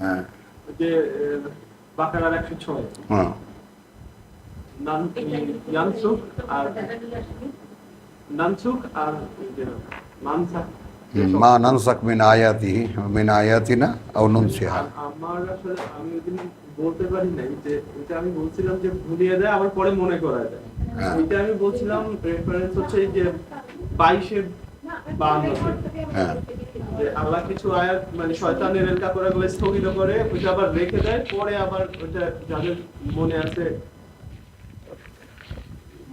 হ্যাঁ যে বাকারার 106 হ্যাঁ নানসুখ আর নানসুখ আর মানসাখ মা নানসাখ মিন আয়াতিনা আও নুনসিহা। আমার আসলে আমি ওইদিন বলতে পারি নাই যে এটা আমি বলছিলাম যে ভুলিয়ে দেয় আবার পরে মনে করা যায়। হ্যাঁ। এটা আমি বলছিলাম রেফারেন্স হচ্ছে এই যে 22-52 হ্যাঁ যে আল্লাহ কিছু আয়াত মানে শয়তানের এলকা করাগুলো স্থগিত করে ওইটা আবার রেখে দেয়, পরে আবার ওইটা যাদের মনে আছে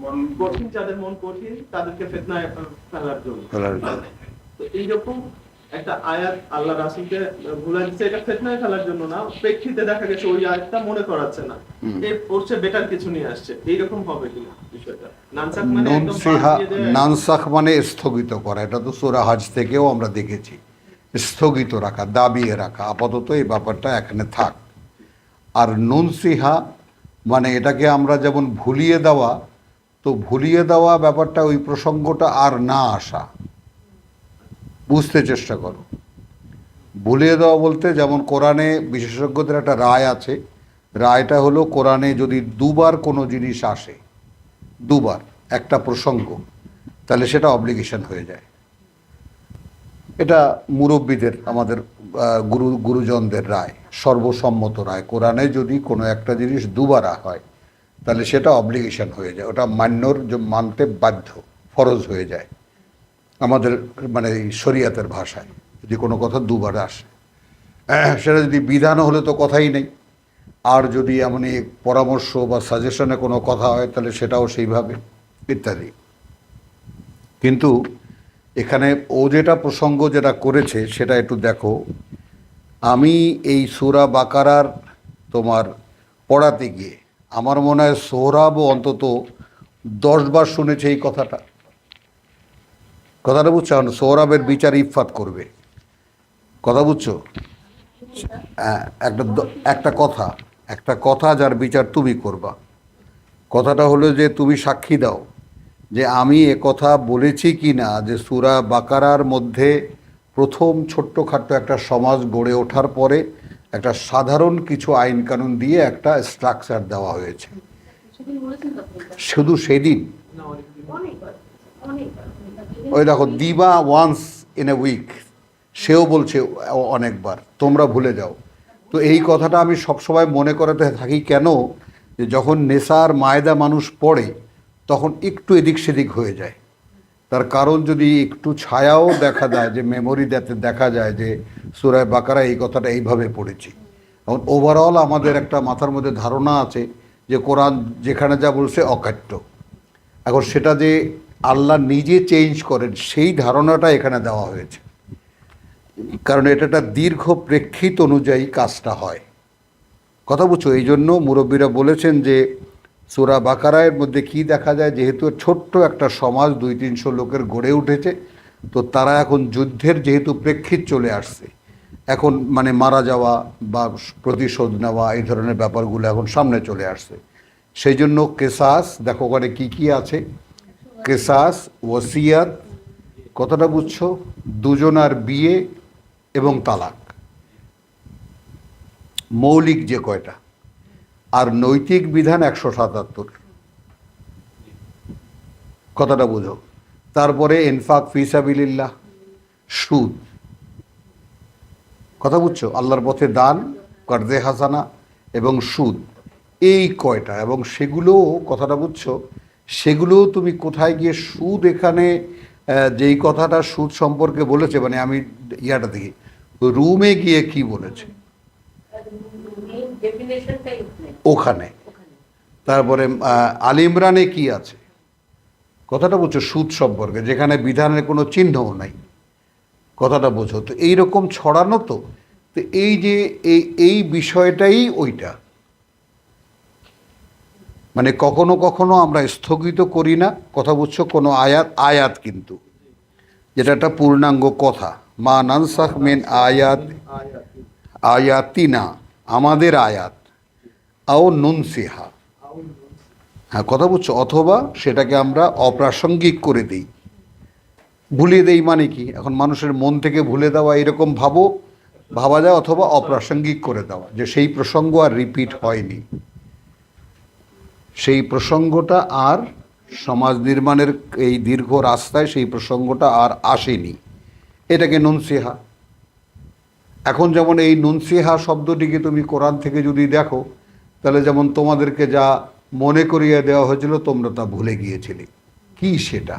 মন কঠিন, যাদের মন কঠিন তাদেরকে ফিতনায় ফেলার জন্য। তো এইরকম একটা আয়াত আল্লাহ রাসূলকে ভুলাই দিচ্ছে, এটা ফিতনায় ফেলার জন্য না, প্রেক্ষিতে দেখা গেছে ওই আয়াতটা মনে করাচ্ছে না, এই পড়ছে বেটার কিছু নিয়ে আসছে, এইরকম হবে কিনা বিষয়টা। নানসাখ মানে একদম নুনসিহা, বাদ দিয়ে দেয়। নানসাখ মানে স্থগিত করা, এটা তো সূরা হজ থেকেও আমরা দেখেছি। স্থগিত রাখা, দাবিয়ে রাখা, আপাতত এই ব্যাপারটা এখানে থাক। আর নুনসিহা মানে এটাকে আমরা যেমন ভুলিয়ে দেওয়া, তো ভুলিয়ে দেওয়া ব্যাপারটা ওই প্রসঙ্গটা আর না আসা, বুঝতে চেষ্টা করো। ভুলিয়ে দেওয়া বলতে যেমন কোরআনে বিশেষজ্ঞদের একটা রায় আছে, রায়টা হলো কোরআনে যদি দুবার কোনো জিনিস আসে, দুবার একটা প্রসঙ্গ, তাহলে সেটা অব্লিগেশন হয়ে যায়। এটা মুরব্বীদের, আমাদের গুরুজনদের রায়, সর্বসম্মত রায়। কোরআনে যদি কোনো একটা জিনিস দুবার হয় তাহলে সেটা অব্লিগেশন হয়ে যায়, ওটা মানতে বাধ্য, ফরজ হয়ে যায় আমাদের মানে এই শরিয়াতের ভাষায়। যদি কোনো কথা দুবার আসে সেটা যদি বিধান হলে তো কথাই নেই, আর যদি এমনই পরামর্শ বা সাজেশনে কোনো কথা হয় তাহলে সেটাও সেইভাবে, ইত্যাদি। কিন্তু এখানে ও যেটা প্রসঙ্গ যেটা করেছে সেটা একটু দেখো। আমি এই সূরা বাকারার তোমার পড়াতে গিয়ে আমার মনে হয় সোহরাবও অন্তত 10 বার শুনেছে এই কথাটা। কথাটা বুঝছো? সোহরাবের বিচার ইফাত করবে, কথা বুঝছো? একটা কথা যার বিচার তুমি করবা। কথাটা হলো যে তুমি সাক্ষী দাও যে আমি কথা বলেছি কি না, যে সূরা বাকারার মধ্যে প্রথম ছোট্টখাট্ট একটা সমাজ গড়ে ওঠার পরে একটা সাধারণ কিছু আইন কানুন দিয়ে একটা স্ট্রাকচার দেওয়া হয়েছে। শুধু সেদিন ওই দেখো দিবা ওয়ান্স ইন এ উইক, সেও বলছে অনেকবার তোমরা ভুলে যাও। তো এই কথাটা আমি সবসময় মনে করাতে থাকি, কেন যে যখন নেসার মায়দা মানুষ পড়ে তখন একটু এদিক সেদিক হয়ে যায়। তার কারণ যদি একটু ছায়াও দেখা যায়, যে মেমোরি দেখা যায় যে সূরা বাকারা এই কথাটা এইভাবে পড়েছি, এখন ওভারঅল আমাদের একটা মাথার মধ্যে ধারণা আছে যে কোরআন যেখানে যা বলছে অকাট্য। এখন সেটা যে আল্লাহ নিজে চেঞ্জ করেন সেই ধারণাটা এখানে দেওয়া হয়েছে, কারণ এটা একটা দীর্ঘ প্রেক্ষিত অনুযায়ী কাজটা হয়। কথা বুঝছো? এই জন্য মুরব্বীরা বলেছেন যে সূরা বাকারায়ের মধ্যে কি দেখা যায়, যেহেতু ছোট্ট একটা সমাজ 200-300 লোকের গড়ে উঠেছে, তো তারা এখন যুদ্ধের যেহেতু প্রেক্ষিত চলে আসছে, এখন মানে মারা যাওয়া বা প্রতিশোধ নেওয়া এই ধরনের ব্যাপারগুলো এখন সামনে চলে আসছে। সেই জন্য কেসাস, দেখো ওখানে কী কী আছে, কেসাস, ওসিয়াত, কথাটা বুঝছো, দুজনার বিয়ে এবং তালাক, মৌলিক যে কয়টা, আর নৈতিক বিধান 177, কথাটা বুঝো। তারপরে ইনফাক ফি সাবিলিল্লাহ, সুদ, কথা বুঝছো, আল্লাহর পথে দান, কর্জে হাসানা এবং সুদ, এই কয়টা। এবং সেগুলোও, কথাটা বুঝছো, সেগুলোও তুমি কোথায় গিয়ে সুদ, এখানে যেই কথাটা সুদ সম্পর্কে বলেছে, মানে আমি ইয়াটা দেখি রুমে গিয়ে কি বলেছে ওখানে, তারপরে আল ইমরানে কি আছে, কথাটা বুঝছো, সুদ সম্পর্কে, যেখানে বিধানের কোনো চিহ্নও নাই, কথাটা বোঝো। তো এইরকম ছড়ানো, তো এই যে এই বিষয়টাই ওইটা, মানে কখনো কখনো আমরা স্থগিত করি না, কথা বুঝছো, কোনো আয়াত কিন্তু যেটা একটা পূর্ণাঙ্গ কথা, মা নানসাখ মিন আয়াতিনা, আমাদের আয়াত, আও নুনসিহা, হ্যাঁ কথা বুঝছো, অথবা সেটাকে আমরা অপ্রাসঙ্গিক করে দিই, ভুলিয়ে দেই। মানে কি, এখন মানুষের মন থেকে ভুলে দেওয়া এরকম ভাবো, ভাবা যায়, অথবা অপ্রাসঙ্গিক করে দেওয়া, যে সেই প্রসঙ্গ আর রিপিট হয়নি, সেই প্রসঙ্গটা আর সমাজ নির্মাণের এই দীর্ঘ রাস্তায় সেই প্রসঙ্গটা আর আসেনি, এটাকে নুনসিহা। এখন যেমন এই নুনসিহা শব্দটিকে তুমি কোরআন থেকে যদি দেখো, তাহলে যেমন তোমাদেরকে যা মনে করিয়ে দেওয়া হয়েছিল তোমরা তা ভুলে গিয়েছিলে, কি সেটা?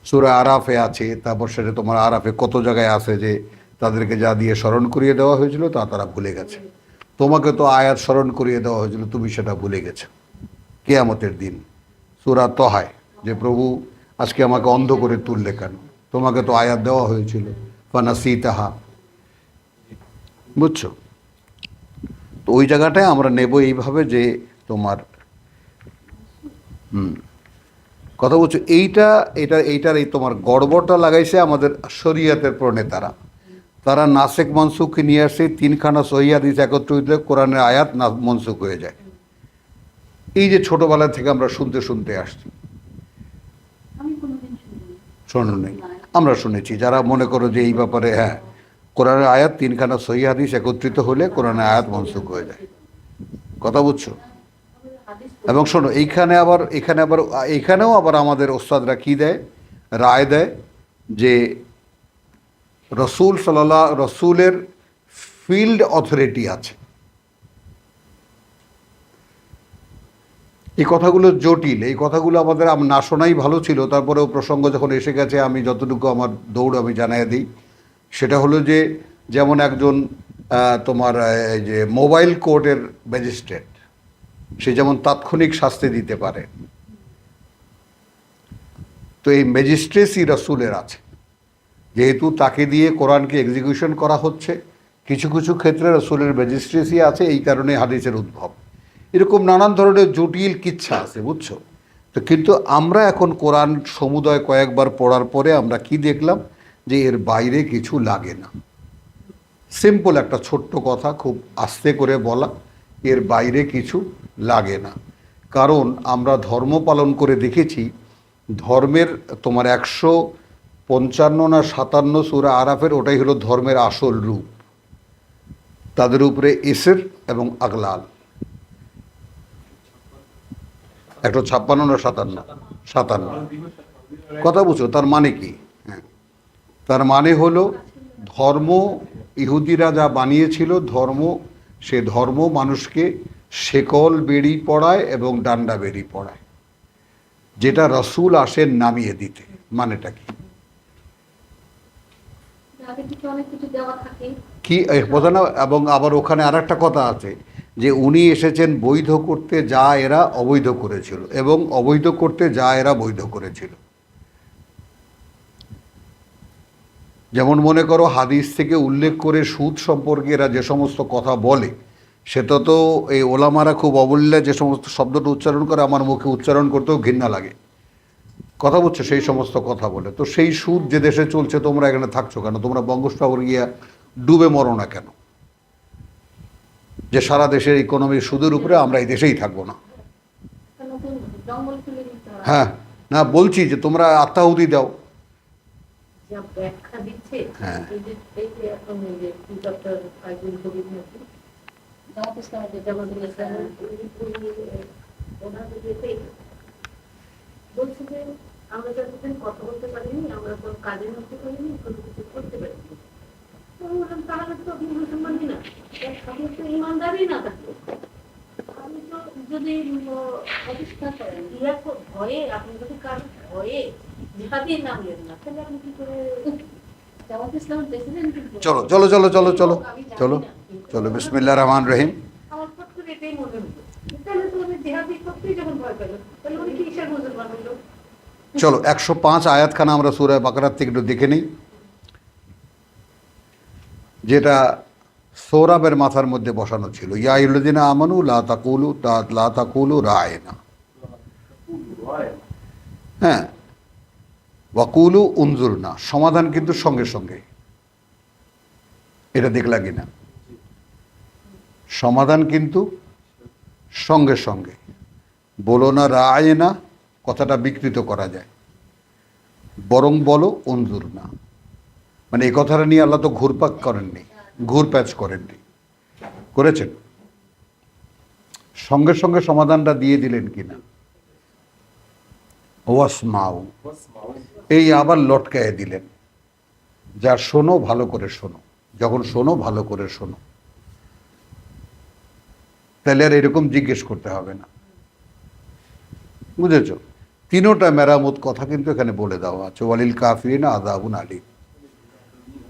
সূরা আরাফে আছে, তারপর সেটা তোমার আরাফে কত জায়গায় আছে যে তাদেরকে যা দিয়ে স্মরণ করিয়ে দেওয়া হয়েছিল তা তারা ভুলে গেছে। তোমাকে তো আয়াত স্মরণ করিয়ে দেওয়া হয়েছিল, তুমি সেটা ভুলে গেছো। কিয়ামতের দিন সূরা তহায়, যে প্রভু আজকে আমাকে অন্ধ করে তুললে কেন? তোমাকে তো আয়াত দেওয়া হয়েছিল, ফানাসিতাহা। বুঝছো? তো ওই জায়গাটায় আমরা নেব এইভাবে যে তোমার কথা বলছো এইটার এই তোমার গড়বড়টা লাগাইছে আমাদের শরিয়াতের প্রণেতারা। তারা নাসেক মনসুখকে নিয়ে আসে, তিনখানা সহিহ হাদিস একত্রিত হলে কোরআনের আয়াত মনসুখ হয়ে যায়। এই যে ছোটবেলা থেকে আমরা শুনতে শুনতে আসছি, শোনো নেই, আমরা শুনেছি যারা মনে করো যে এই ব্যাপারে, হ্যাঁ, কোরআনের আয়াত তিনখানা সহিহ হাদিস একত্রিত হলে কোরআনের আয়াত মনসুখ হয়ে যায়। কথা বুঝছো? এবং শোনো, এখানেও আবার আমাদের ওস্তাদরা কি দেয়, রায় দেয় যে রসুলের ফিল্ড অথরিটি আছে। এই কথাগুলো জটিল, এই কথাগুলো আমাদের না শোনাই ভালো ছিল। তারপরেও প্রসঙ্গ যখন এসে গেছে, আমি যতটুকু আমার দৌড় আমি জানাই দিই। সেটা হলো যে যেমন একজন তোমার এই যে মোবাইল কোর্টের ম্যাজিস্ট্রেট, সে যেমন তাৎক্ষণিক শাস্তি দিতে পারে, তো এই ম্যাজিস্ট্রেসি রসুলের আছে। যেহেতু তাকে দিয়ে কোরআনকে এক্সিকিউশন করা হচ্ছে, কিছু কিছু ক্ষেত্রে রসুলের ম্যাজিস্ট্রেসি আছে, এই কারণে হাদিসের উদ্ভব। এরকম নানান ধরনের জটিল কিচ্ছা আছে, বুঝছো? তো কিন্তু আমরা এখন কোরআন সমুদয় কয়েকবার পড়ার পরে আমরা কি দেখলাম, যে এর বাইরে কিছু লাগে না। সিম্পল একটা ছোট্ট কথা, খুব আস্তে করে বলা, এর বাইরে কিছু লাগে না। কারণ আমরা ধর্ম পালন করে দেখেছি, ধর্মের তোমার 155 না 57 সূরা আরাফের ওটাই হলো ধর্মের আসল রূপ। তাদের উপরে ইসর এবং আগলাল, 156 না 57, কথা বুঝো? তার মানে কি? হ্যাঁ, তার মানে হলো ধর্ম ইহুদিরা যা বানিয়েছিল, সে ধর্ম মানুষকে শেকল বেড়ি পড়ায় এবং ডান্ডা বেড়ি পড়ায়, যেটা রসুল আসেন নামিয়ে দিতে। মানেটা কি বোঝা না? এবং আবার ওখানে আর একটা কথা আছে, যে উনি এসেছেন বৈধ করতে যা এরা অবৈধ করেছিল, এবং অবৈধ করতে যা এরা বৈধ করেছিল। যেমন মনে করো, হাদিস থেকে উল্লেখ করে সুদ সম্পর্কে এরা যে সমস্ত কথা বলে, সেটা তো এই ওলামারা খুব অবল্যে যে সমস্ত শব্দটা উচ্চারণ করে, আমার মুখে উচ্চারণ করতেও ঘৃণা লাগে। কথা বলছে সেই সমস্ত কথা বলে। তো সেই সুদ যে দেশে চলছে, তোমরা এখানে থাকছো কেন? তোমরা বঙ্গোপসাগর গিয়া ডুবে মরো না কেন? যে সারা দেশের ইকোনমি সুদের উপরে, আমরা এই দেশেই থাকবো না? হ্যাঁ, না বলছি যে তোমরা আত্মাহুতি দাও। হ্যাঁ, বলছি যে আমরা যতদিন কথা বলতে পারিনি, আমরা কোনো কাজের মধ্যে পারিনি, কোনো কিছু করতে পারিনি, তাহলে তো আপনি মুসলমানই না, আপনি তো ইমানদারই না থাকতো। আপনি তো যদি প্রতিষ্ঠা করেন ভয়ে, আপনি যদি কারো ভয়ে জিহাদের নামলেন না, তাহলে আপনি কি করে জামাত ইসলামের প্রেসিডেন্ট? চলো চলো চলো চলো চলো চলো চলো, বিসমিল্লাহির রহমানির রহিম। আমার পক্ষে এটাই মনে হলো, তাহলে তো উনি জিহাদি করতেই যখন ভয় পেল, তাহলে উনি কি কিসের মুসলমান হলো? চলো 105 আয়াতখানা আমরা সূরা বাকারার থেকে একটু দেখে নিই, যেটা সৌরাবের মাথার মধ্যে বসানো ছিল। ইয়া আইয়ুহাল্লাযীনা আমানু লা তাকুলু রায়না, হ্যাঁ, ওয়াকুলু উনজুরনা। সমাধান কিন্তু সঙ্গে সঙ্গে, এটা দেখলা কিনা? সমাধান কিন্তু সঙ্গে সঙ্গে, বলো না রায়না, কথাটা বিকৃত করা যায়, বরং বলো উনজুরনা। মানে এই কথাটা নিয়ে আল্লাহ তো ঘুরপাক করেননি, ঘুরপ্যাচ করেননি, করেছেন? সঙ্গে সঙ্গে সমাধানটা দিয়ে দিলেন কিনা? ওয়াসমাউ, এই আবার লটকায় দিলেন, যা শোনো ভালো করে শোনো, যখন শোনো ভালো করে শোনো, তাহলে আর এরকম জিজ্ঞেস করতে হবে না। বুঝেছ? তিনোটা মেরামত কথা কিন্তু এখানে বলে দেওয়া আছে, ওয়ালিল কাফিরিন আযাবুন আলীম।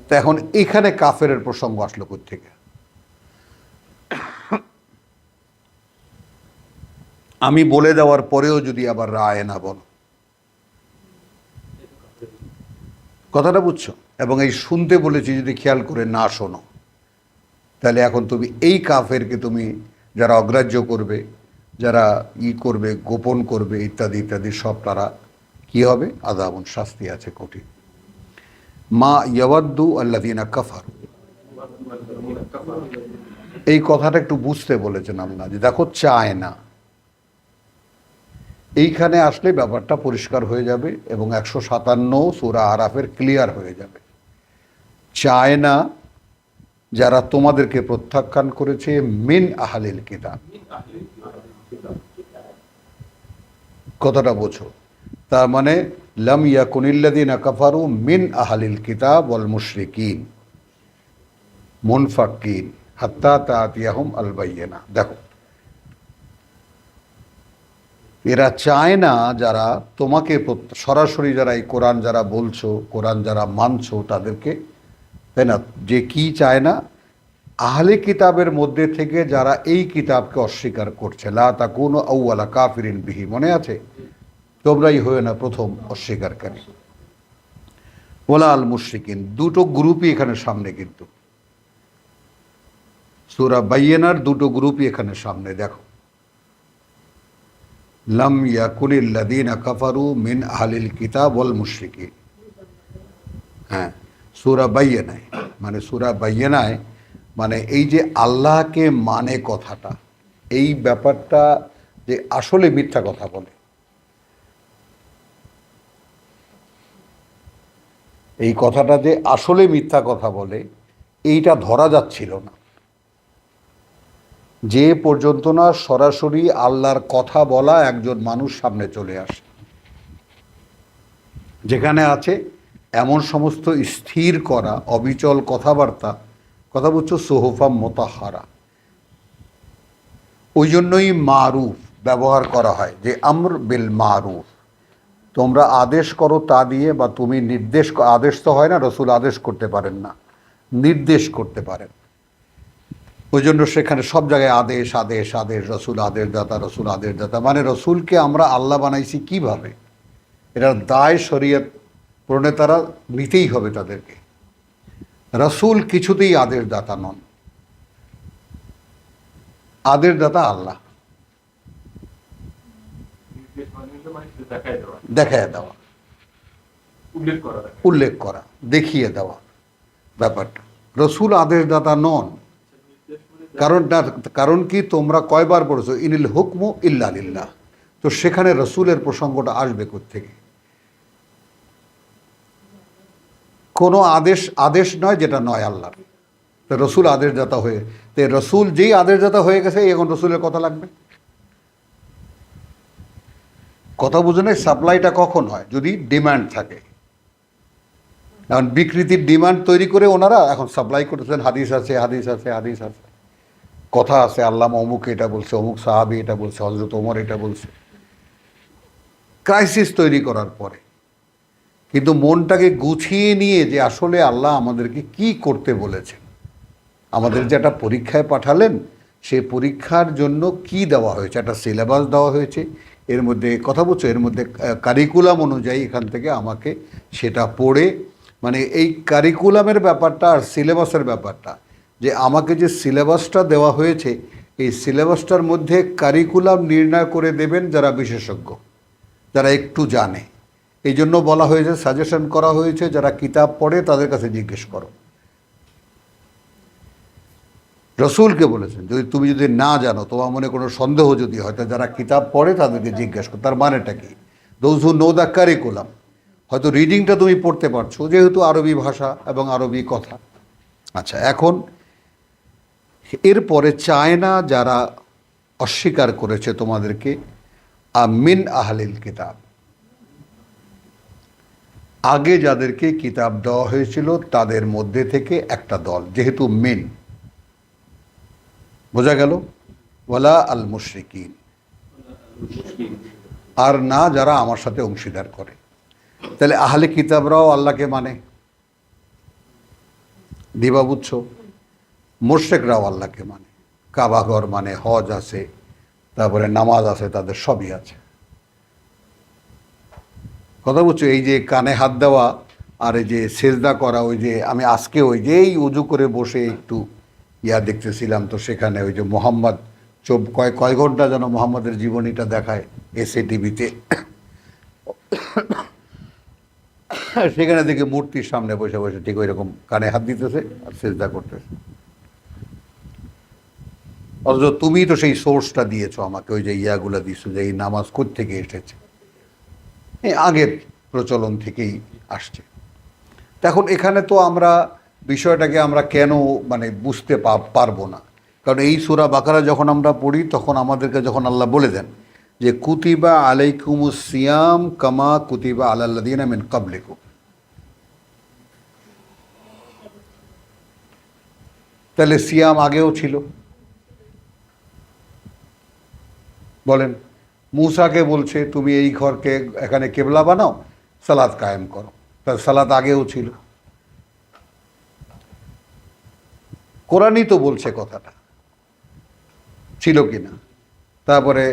তা এখন এখানে কাফেরের প্রসঙ্গ আসলো কোত্থেকে? আমি বলে দেওয়ার পরেও যদি আবার রায় না বলো, কথাটা বুঝছো? এবং এই শুনতে বলেছি যদি খেয়াল করে না শোনো, তাহলে এখন তুমি এই কাফেরকে তুমি যারা অগ্রাহ্য করবে, যারা করবে, গোপন করবে, ইত্যাদি ইত্যাদি, সব তারা কি হবে? আযাবুন, শাস্তি আছে কঠিন। মা ইয়াওয়াদ্দু আল্লাযীনা কাফারু, এই কথাটা একটু বুঝতে বলেছেন আল্লাহ, যে দেখো চায় না। এইখানে আসলে ব্যাপারটা পরিষ্কার হয়ে যাবে এবং 157 সূরা আরাফের ক্লিয়ার হয়ে যাবে। চায় না যারা তোমাদেরকে প্রত্যাখ্যান করেছে, মিন আহলিল কিতাব, কথাটা বোঝো। তার মানে লাম ইয়াকুনিল্লাযীনা কাফারু মিন আহলিল কিতাব ওয়াল মুশরিকিন মুনফাক্কিন হাত্তা তাতিয়াহুম আল বায়িনা। দেখো, এরা চায় না যারা তোমাকে সরাসরি, যারা এই কোরআন যারা বলছো, কোরআন যারা মানছো তাদেরকে, তাই না? যে কি চায় না? আহলে কিতাবের মধ্যে থেকে যারা এই কিতাবকে অস্বীকার করছে, লা তাকুনু আউওয়ালা কাফিরিন বিহি, মনে আছে? তোমরাই হয়ে না প্রথম অস্বীকারী। ওয়ালা আল মুশরিকিন, দুটো গ্রুপই এখানে সামনে, কিন্তু সূরা বাইয়িনার দুটো গ্রুপই এখানে সামনে। দেখো, লাম ইয়াকুনিল্লাযীনা কাফারু মিন আহলিল কিতাব ওয়াল মুশরিকিন। হ্যাঁ, সূরা বাইয়িনায়, মানে সূরা বাইয়িনায় মানে এই যে আল্লাহকে মানে কথাটা, এই ব্যাপারটা যে আসলে মিথ্যা কথা বলে, এই কথাটা যে আসলে মিথ্যা কথা বলে, এইটা ধরা যাচ্ছিল না যে পর্যন্ত না সরাসরি আল্লাহর কথা বলা একজন মানুষ সামনে চলে আসে, যেখানে আছে এমন সমস্ত স্থির করা অবিচল কথাবার্তা, কথা বলছো, সোহফা মোতাহারা। ওই জন্যই মারুফ ব্যবহার করা হয়, যে আমর বিল মারুফ, তোমরা আদেশ করো তা দিয়ে, বা তুমি নির্দেশ, আদেশ তো হয় না, রসুল আদেশ করতে পারেন না, নির্দেশ করতে পারেন। ওই জন্য সেখানে সব জায়গায় আদেশ আদেশ আদেশ, রসুল আদেশ দাতা, রসুল আদেশ দাতা। মানে রসুলকে আমরা আল্লাহ বানাইছি কিভাবে, এটার দায় শরীয়ত প্রণেতারা নিতেই হবে তাদেরকে। রসুল কিছুতেই আদেশ দাতা নন, আদেশ দাতা আল্লাহ। দেখায় দেওয়া, উল্লেখ করা, দেখিয়ে দেওয়া ব্যাপারটা। রসুল আদেশ দাতা নন। কারণ কি, তোমরা কয়বার পড়েছো ইনিল হুকমু ইল্লা লিল্লাহ, তো সেখানে রসুলের প্রসঙ্গটা আসবে কোত্থেকে? কোনো আদেশ নয় যেটা নয় আল্লাহর, তো রসুল আদেশদাতা হয়ে, তো রসুল যেই আদেশদাতা হয়ে গেছে, এখন রসুলের কথা লাগবে? কথা বুঝে নেই। সাপ্লাইটা কখন হয়? যদি ডিমান্ড থাকে। এখন বিকৃতির ডিমান্ড তৈরি করে ওনারা এখন সাপ্লাই করতেছেন, হাদিস আছে, হাদিস আছে, হাদিস আছে, কথা আছে, আল্লামা অমুক এটা বলছে, অমুক সাহাবি এটা বলছে, হযরত ওমর এটা বলছে, ক্রাইসিস তৈরি করার পরে। কিন্তু মনটাকে গুছিয়ে নিয়ে যে আসলে আল্লাহ আমাদেরকে কি করতে বলেছেন, আমাদের যে একটা পরীক্ষায় পাঠালেন, সেই পরীক্ষার জন্য কি দেওয়া হয়েছে, একটা সিলেবাস দেওয়া হয়েছে, এর মধ্যে কথা বলছো, এর মধ্যে কারিকুলাম অনুযায়ী এখান থেকে আমাকে সেটা পড়ে, মানে এই কারিকুলামের ব্যাপারটা আর সিলেবাসের ব্যাপারটা, যে আমাকে যে সিলেবাসটা দেওয়া হয়েছে, এই সিলেবাসটার মধ্যে কারিকুলাম নির্ণয় করে দেবেন যারা বিশেষজ্ঞ, যারা একটু জানে। এই জন্য বলা হয়েছে, সাজেশন করা হয়েছে, যারা কিতাব পড়ে তাদের কাছে জিজ্ঞেস করো। রসুলকে বলেছেন, তুমি যদি না জানো, তোমার মনে কোনো সন্দেহ যদি হয়, তা যারা কিতাব পড়ে তাদেরকে জিজ্ঞেস করো। তার মানেটা কি? Those who know the curriculum, হয়তো রিডিংটা তুমি পড়তে পারছো যেহেতু আরবি ভাষা এবং আরবি কথা। আচ্ছা, এখন এরপরে চায়না যারা অস্বীকার করেছে তোমাদেরকে, মিন আহলিল কিতাব, আগে যাদেরকে কিতাব দেওয়া হয়েছিল তাদের মধ্যে থেকে একটা দল, যেহেতু মিন বোঝা গেল, ওয়ালা আল মুশরিকিন, আর না যারা আমার সাথে অংশীদার করে। তাহলে আহলে কিতাবরাও আল্লাহকে মানে, দিবা বুঝছো? মুশরিকরাও আল্লাহকে মানে, কাবাঘর মানে, হজ আছে, তারপরে নামাজ আছে, তাদের সবই আছে। কথা বুঝছো? এই যে কানে হাত দেওয়া আর এই যে সেজদা করা, ওই যে আমি আজকে ওই যে এই উজু করে বসে একটু দেখতেছিলাম, তো সেখানে ওই যে মোহাম্মদ কয় ঘন্টা যেন মোহাম্মদের জীবনীটা দেখায় এসএ টিভিতে, সেখানে দেখে মূর্তির সামনে বসে বসে ঠিক ওই রকম কানে হাত দিতেছে আর সেজদা করতেছে। অথচ তুমি তো সেই সোর্সটা দিয়েছো আমাকে, ওই যে ইয়াগুলা দিছো যে এই নামাজ কোত্থেকে এসেছে, এই আগের প্রচলন থেকেই আসছে। এখন এখানে তো আমরা বিষয়টাকে আমরা কেন মানে বুঝতে পারবো না, কারণ এই সূরা বাকারা যখন আমরা পড়ি তখন আমাদেরকে যখন আল্লাহ বলে দেন যে কুতিবা আলাইকুমুস সিয়াম কামা কুতিবা আলাল্লাযিনা মিন ক্বাবলিকুম, তাহলে সিয়াম আগেও ছিল। বলেন, মূসাকে বলছে তুমি এই ঘরকে এখানে কেবলা বানাও, সালাত কায়েম করো, তার সালাত আগেও ছিল। কোরআনই তো বলছে কথাটা, ছিল কি না? তারপরে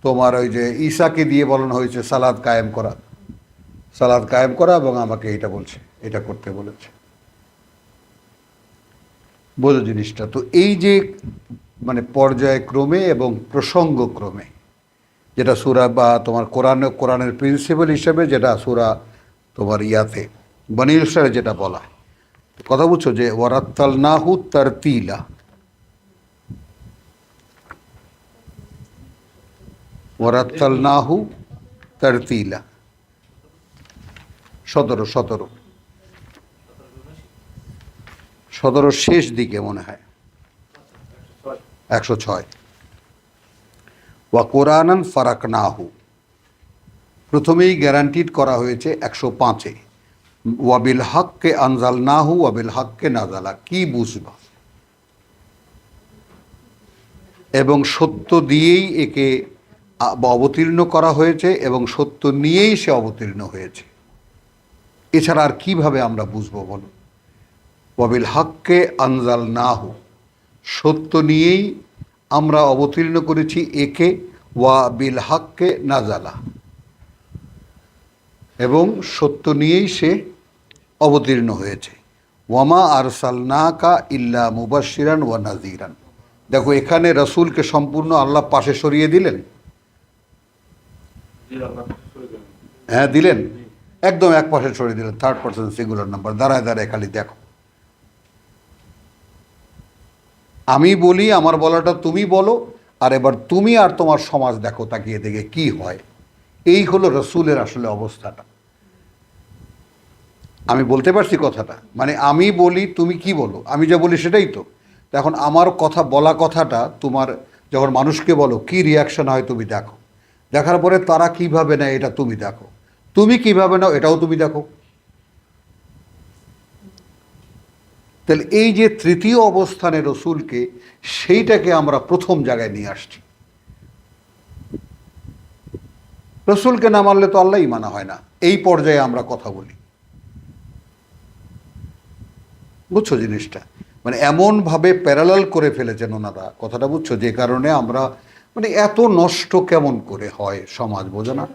তোমার ওই যে ঈসাকে দিয়ে বলানো হয়েছে সালাত কায়েম করা এবং আমাকে এটা বলছে, এটা করতে বলেছে। বোঝো জিনিসটা? তো এই যে মানে পর্যায়ক্রমে এবং প্রসঙ্গক্রমে যেটা সূরা বা তোমার কোরআনের প্রিন্সিপাল হিসেবে যেটা সূরা তোমার বনী ইসরাঈলে যেটা বলা হয়, কথা বুঝছো, যে ওয়ারাত্তালনাহু তারতিলা, ওয়ারাত্তালনাহু তারতিলা 17 শেষ দিকে মনে হয় 106। ওয়া কোরআনান ফারাকনাহু, প্রথমেই গ্যারান্টিড করা হয়েছে 105-এ, ওয়াবিল হককে আনজালনাহু ওয়াবিল হককে নাজালা, কি বুঝবা, এবং সত্য দিয়েই একে অবতীর্ণ করা হয়েছে এবং সত্য নিয়েই সে অবতীর্ণ হয়েছে। এছাড়া আর কিভাবে আমরা বুঝবো বলো? ওয়াবিল হককে আনজালনাহু, সত্য নিয়েই আমরা অবতীর্ণ করেছি একে, ওয়া বিল হককে নাজালা, এবং সত্য নিয়েই সে অবতীর্ণ হয়েছে। ওয়ামা আরসালনাকা ইল্লা মুবাশশিরান ওয়া নাযীরান। দেখো এখানে রাসূলকে সম্পূর্ণ আল্লাহ পাশে সরিয়ে দিলেন, হ্যাঁ দিলেন, একদম এক পাশে সরিয়ে দিলেন, থার্ড পারসন সিঙ্গুলার নাম্বার, দাঁড়ায় দাঁড়ায় খালি দেখো। আমি বলি, আমার বলাটা তুমি বলো, আর এবার তুমি আর তোমার সমাজ দেখো, তাকিয়ে দেখে কি হয়। এই হলো রসুলের আসলে অবস্থাটা। আমি বলতে পারছি কথাটা? মানে আমি বলি, তুমি কি বলো, আমি যা বলি সেটাই তো। এখন আমার কথা বলা কথাটা তোমার যখন মানুষকে বলো, কি রিয়াকশন হয় তুমি দেখো, দেখার পরে তারা কিভাবে নেয় এটা তুমি দেখো, তুমি কিভাবে নাও এটাও তুমি দেখো। তাহলে এই যে তৃতীয় অবস্থানে রসুলকে, সেইটাকে আমরা প্রথম জায়গায় নিয়ে আসছি। রসুলকে না মানলে তো আল্লাহই মানা হয় না, এই পর্যায়ে আমরা কথা বলি। বুঝছো জিনিসটা? মানে এমনভাবে প্যারালাল করে ফেলেছেন ওনারা, কথাটা বুঝছো? যে কারণে আমরা মানে এত নষ্ট কেমন করে হয় সমাজ, বোঝো না?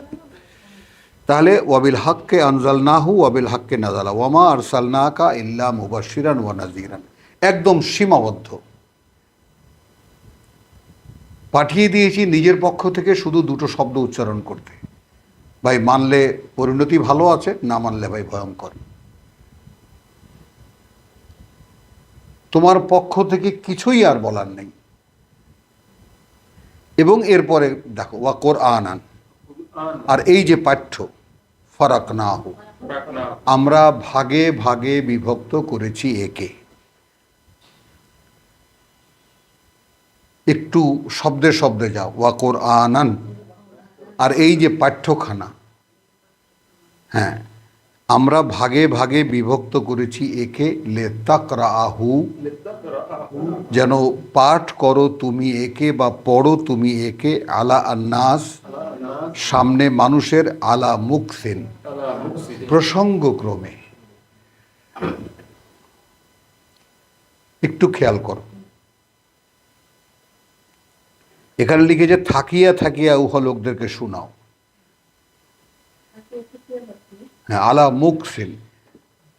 তাহলে ওয়াবিল হককে আনজালনাহু ওয়াবিল হককে নাজালা ওয়ামা আরসালনাকা ইল্লা মুবাশশিরান ওয়া নাযীরান, একদম সীমাবদ্ধ। পাঠিয়ে দিয়েছি নিজের পক্ষ থেকে শুধু দুটো শব্দ উচ্চারণ করতে, ভাই মানলে পরিণতি ভালো আছে, না মানলে ভাই ভয়ঙ্কর। তোমার পক্ষ থেকে কিছুই আর বলার নেই। এবং এরপরে দেখো ওয়া কোরআনান, আর এই যে পাঠ্য ফারাকনাহু, আমরা ভাগে ভাগে বিভক্ত করেছি একে। একটু শব্দে শব্দে যাও, ওয়া কোরআনান, আর এই যে পাঠ্যখানা, হ্যাঁ, আমরা ভাগে ভাগে বিভক্ত করেছি একে, লিতাকরাহু, যেন পাঠ করো তুমি একে বা পড়ো তুমি একে, আলা আন্নাস, সামনে মানুষের, আলা মুকসিন, প্রসঙ্গক্রমে। একটু খেয়াল করো, এখানে লিখেছে থাকিয়া থাকিয়া উহা লোকদেরকে শোনাও। হ্যাঁ, আলা মুকসিন,